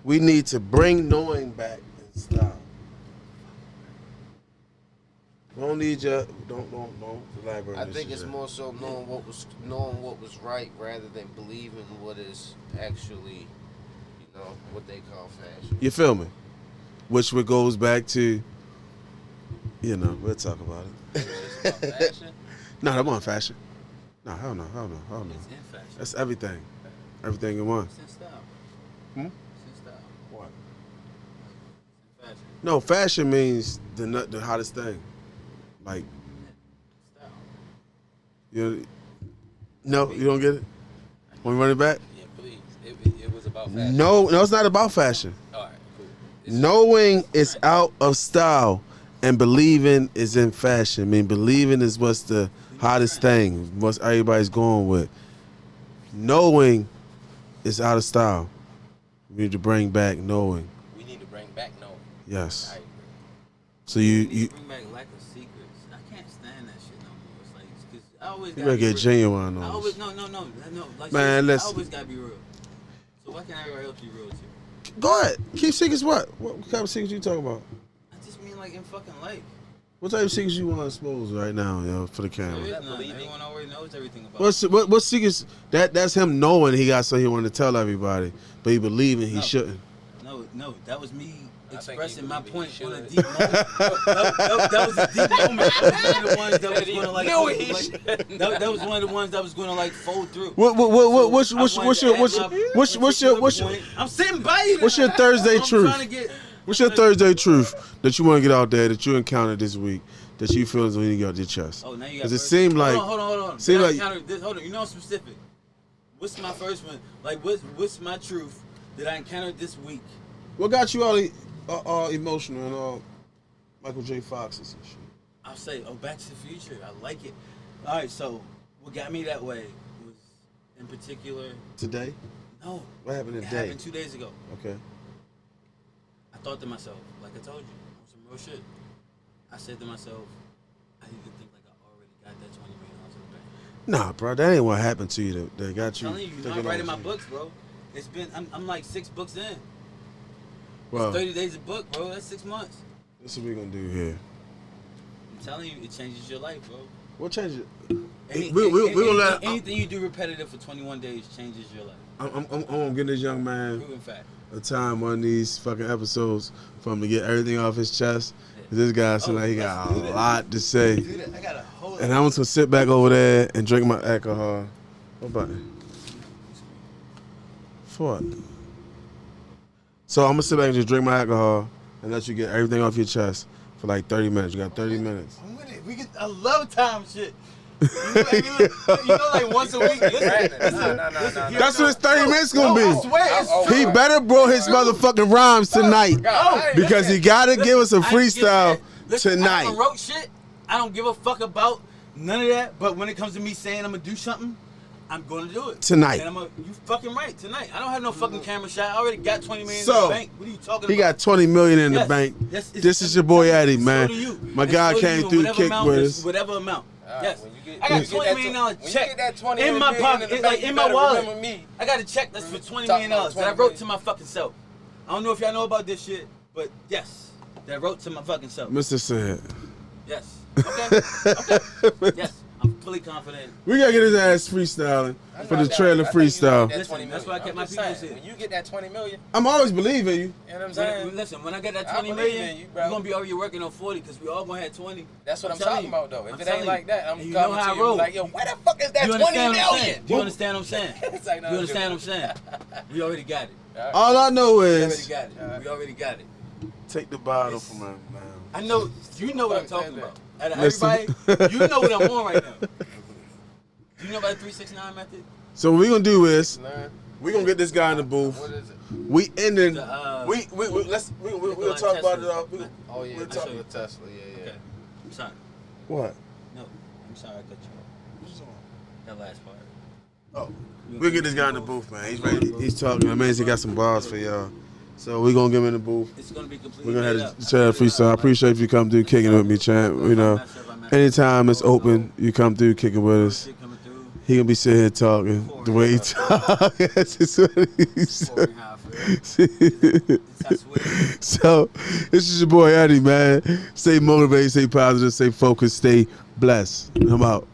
[SPEAKER 3] We need to bring knowing back in style. Don't need you. Don't elaborate.
[SPEAKER 7] I think it's more so knowing what was right rather than believing what is actually, what they call fashion.
[SPEAKER 3] You feel me? Which goes back to, we'll talk about it.
[SPEAKER 6] Fashion?
[SPEAKER 3] No, that wasn't fashion. No, hell no.
[SPEAKER 6] It's in fashion.
[SPEAKER 3] That's everything. Everything in one.
[SPEAKER 6] It's in style.
[SPEAKER 3] Hmm?
[SPEAKER 6] It's in style.
[SPEAKER 3] What?
[SPEAKER 6] It's in fashion.
[SPEAKER 3] No, fashion means the hottest thing. Like,
[SPEAKER 6] Style.
[SPEAKER 3] you don't get it? Want me to run it back?
[SPEAKER 6] Yeah, please. It was about fashion.
[SPEAKER 3] No, it's not about fashion.
[SPEAKER 6] All right, cool. It's
[SPEAKER 3] Knowing is out of style and believing is in fashion. I mean, believing is what's the hottest thing, what everybody's going with. Knowing is out of style. We need to bring back knowing.
[SPEAKER 6] We need to bring back knowing.
[SPEAKER 3] Yes.
[SPEAKER 6] I agree.
[SPEAKER 3] So
[SPEAKER 6] We
[SPEAKER 3] you
[SPEAKER 6] need to bring back lack of secrets. I can't stand that shit no more. It's like, cause I always
[SPEAKER 3] you
[SPEAKER 6] gotta
[SPEAKER 3] better
[SPEAKER 6] be
[SPEAKER 3] get
[SPEAKER 6] real.
[SPEAKER 3] genuine on
[SPEAKER 6] I
[SPEAKER 3] this.
[SPEAKER 6] always no. Like,
[SPEAKER 3] Man,
[SPEAKER 6] seriously,
[SPEAKER 3] listen.
[SPEAKER 6] I always gotta be real. So why can't everybody else be real too?
[SPEAKER 3] Go ahead. Keep secrets what? What kind of secrets you talking about?
[SPEAKER 6] I just mean like in fucking life.
[SPEAKER 3] What type of secrets you want to expose right now, for the camera?
[SPEAKER 6] There is none. Everyone already knows everything about.
[SPEAKER 3] What secrets? That's him knowing he got something he wanted to tell everybody, but he believing he shouldn't.
[SPEAKER 6] No, that was me expressing my
[SPEAKER 8] believe
[SPEAKER 6] point
[SPEAKER 8] he
[SPEAKER 6] on a
[SPEAKER 8] should.
[SPEAKER 6] deep moment. that was a deep moment. That was one of the ones that was going to like.
[SPEAKER 8] No, he should.
[SPEAKER 6] That was one of the ones that was going to like fold through.
[SPEAKER 3] What's your
[SPEAKER 6] I'm sitting by you.
[SPEAKER 3] what's your Thursday
[SPEAKER 6] I'm
[SPEAKER 3] truth?
[SPEAKER 6] trying to get.
[SPEAKER 3] What's your Thursday truth that you want to get out there that you encountered this week that you feel is when you got your chest?
[SPEAKER 6] Oh, now you got.
[SPEAKER 3] Because it seemed like
[SPEAKER 6] Hold on.
[SPEAKER 3] seemed like
[SPEAKER 6] Hold on. You know I'm specific. What's my first one? Like, what's my truth that I encountered this week?
[SPEAKER 3] what got you all emotional and all Michael J. Fox's and shit?
[SPEAKER 6] I'll say, Back to the Future. I like it. All right, so what got me that way was, in particular,
[SPEAKER 3] Today?
[SPEAKER 6] no.
[SPEAKER 3] What happened
[SPEAKER 6] It
[SPEAKER 3] today?
[SPEAKER 6] happened 2 days ago.
[SPEAKER 3] Okay.
[SPEAKER 6] I thought to myself, like I told you, on some real shit. I said to myself, I need to think like I already got that $20 million in the bank.
[SPEAKER 3] Nah, bro, that ain't what happened to you that got you.
[SPEAKER 6] I'm telling you, I'm writing my books, bro. It's been, I'm like 6 books in.
[SPEAKER 3] Well,
[SPEAKER 6] 30 days a book, bro. That's 6 months.
[SPEAKER 3] this is what we gonna do here.
[SPEAKER 6] I'm telling you, it changes your life, bro.
[SPEAKER 3] We'll change it.
[SPEAKER 6] Any-
[SPEAKER 3] we gonna let.
[SPEAKER 6] anything you do repetitive for 21 days changes your life.
[SPEAKER 3] I'm gonna give this young man
[SPEAKER 6] Proven fact.
[SPEAKER 3] a time on these fucking episodes for him to get everything off his chest. This guy seems like he got a lot to say.
[SPEAKER 6] Do that. I got a whole.
[SPEAKER 3] And I'm just gonna sit back over there and drink my alcohol. What button? For what? So I'm gonna sit back and just drink my alcohol and let you get everything off your chest for like 30 minutes. You got 30 minutes.
[SPEAKER 6] I'm with it. I love time shit. You know, like once a week. Listen,
[SPEAKER 8] No.
[SPEAKER 3] That's what his 30 minutes gonna
[SPEAKER 6] I
[SPEAKER 3] be.
[SPEAKER 6] swear, it's true.
[SPEAKER 3] He better bro his motherfucking rhymes tonight because he gotta give us a
[SPEAKER 6] I ain't
[SPEAKER 3] freestyle
[SPEAKER 6] give a- Listen, I
[SPEAKER 3] tonight.
[SPEAKER 6] never wrote shit. I don't give a fuck about none of that. But when it comes to me saying I'm gonna do something, I'm gonna do it
[SPEAKER 3] Tonight.
[SPEAKER 6] And you fucking right tonight. I don't have no fucking camera shot. I already got 20 million
[SPEAKER 3] So,
[SPEAKER 6] in the bank. What are you talking
[SPEAKER 3] He
[SPEAKER 6] about?
[SPEAKER 3] got 20 million in the
[SPEAKER 6] Yes.
[SPEAKER 3] bank.
[SPEAKER 6] Yes,
[SPEAKER 3] This is your boy Eddie,
[SPEAKER 6] so
[SPEAKER 3] man.
[SPEAKER 6] do you.
[SPEAKER 3] My
[SPEAKER 6] And
[SPEAKER 3] guy
[SPEAKER 6] so do
[SPEAKER 3] came
[SPEAKER 6] you.
[SPEAKER 3] through
[SPEAKER 6] Whatever
[SPEAKER 3] kick
[SPEAKER 6] amount
[SPEAKER 3] with
[SPEAKER 6] is
[SPEAKER 3] us.
[SPEAKER 6] Whatever amount. Yes.
[SPEAKER 8] When you get-
[SPEAKER 6] I got
[SPEAKER 8] when
[SPEAKER 6] a
[SPEAKER 8] you get
[SPEAKER 6] $20
[SPEAKER 8] that
[SPEAKER 6] million
[SPEAKER 8] when you
[SPEAKER 6] check
[SPEAKER 8] get that 20
[SPEAKER 6] in my
[SPEAKER 8] million
[SPEAKER 6] pocket,
[SPEAKER 8] in the
[SPEAKER 6] it's
[SPEAKER 8] bank,
[SPEAKER 6] like
[SPEAKER 8] you
[SPEAKER 6] in my
[SPEAKER 8] better
[SPEAKER 6] wallet.
[SPEAKER 8] remember me.
[SPEAKER 6] I got a check that's for $20
[SPEAKER 8] Talking
[SPEAKER 6] million
[SPEAKER 8] about
[SPEAKER 6] that I
[SPEAKER 8] 20
[SPEAKER 6] wrote
[SPEAKER 8] million.
[SPEAKER 6] to my fucking self. I don't know if y'all know about this shit, but yes, that I wrote to my fucking self.
[SPEAKER 3] Mr. Said.
[SPEAKER 6] Yes. Okay. Yes. I'm fully confident.
[SPEAKER 3] We gotta get his ass freestyling for the trailer freestyle.
[SPEAKER 6] Listen, that's why I kept my people here.
[SPEAKER 8] When you get that 20 million,
[SPEAKER 3] I'm always believing you.
[SPEAKER 8] you know what I'm saying?
[SPEAKER 6] Listen, when I get that
[SPEAKER 8] I
[SPEAKER 6] 20
[SPEAKER 8] believe
[SPEAKER 6] million,
[SPEAKER 8] in you,
[SPEAKER 6] you're
[SPEAKER 8] bro.
[SPEAKER 6] gonna be already working on 40 because we all gonna have 20.
[SPEAKER 8] That's what I'm
[SPEAKER 6] telling
[SPEAKER 8] talking
[SPEAKER 6] you.
[SPEAKER 8] about, though. If
[SPEAKER 6] I'm
[SPEAKER 8] it
[SPEAKER 6] telling
[SPEAKER 8] ain't like that, I'm
[SPEAKER 6] And you know
[SPEAKER 8] coming
[SPEAKER 6] how
[SPEAKER 8] to
[SPEAKER 6] I roll.
[SPEAKER 8] you like, yo, where the fuck is that
[SPEAKER 6] You
[SPEAKER 8] 20
[SPEAKER 6] understand what I'm saying?
[SPEAKER 8] million?
[SPEAKER 6] Do you understand what I'm saying?
[SPEAKER 8] It's like, no,
[SPEAKER 6] You understand what I'm saying? We already got it.
[SPEAKER 3] All I know
[SPEAKER 6] We already
[SPEAKER 3] is
[SPEAKER 6] got it. We already got it.
[SPEAKER 3] take the bottle from him, man.
[SPEAKER 6] I know. You know what I'm talking about. Out of
[SPEAKER 3] Listen.
[SPEAKER 6] everybody, you know what I'm on right now. You You know about the 3-6-9 method?
[SPEAKER 3] So what we gonna do is we gonna get this guy in the booth.
[SPEAKER 7] What is it?
[SPEAKER 3] We ending.
[SPEAKER 6] The,
[SPEAKER 3] We'll talk about it.
[SPEAKER 7] Oh yeah,
[SPEAKER 3] We'll
[SPEAKER 7] that's
[SPEAKER 3] talk-
[SPEAKER 7] the Tesla. Yeah.
[SPEAKER 6] Okay. I'm sorry.
[SPEAKER 3] What?
[SPEAKER 6] No, I'm sorry I cut you off. That last part.
[SPEAKER 3] Oh, we'll get this guy in the booth, man. He's ready. He's talking. I mean, he got some bars for y'all. So we're gonna get him in the booth.
[SPEAKER 6] It's gonna be completely.
[SPEAKER 3] We're gonna
[SPEAKER 6] made
[SPEAKER 3] have
[SPEAKER 6] up.
[SPEAKER 3] the chat freestyle. I appreciate if you come through kicking with me, champ. You know, anytime it's open, you come through kicking with us.
[SPEAKER 6] Shit coming through.
[SPEAKER 3] He gonna be sitting here talking the way he talks. That's just what he said. So, this is your boy Eddie, man. Stay motivated, stay positive, stay focused, stay blessed. I'm out.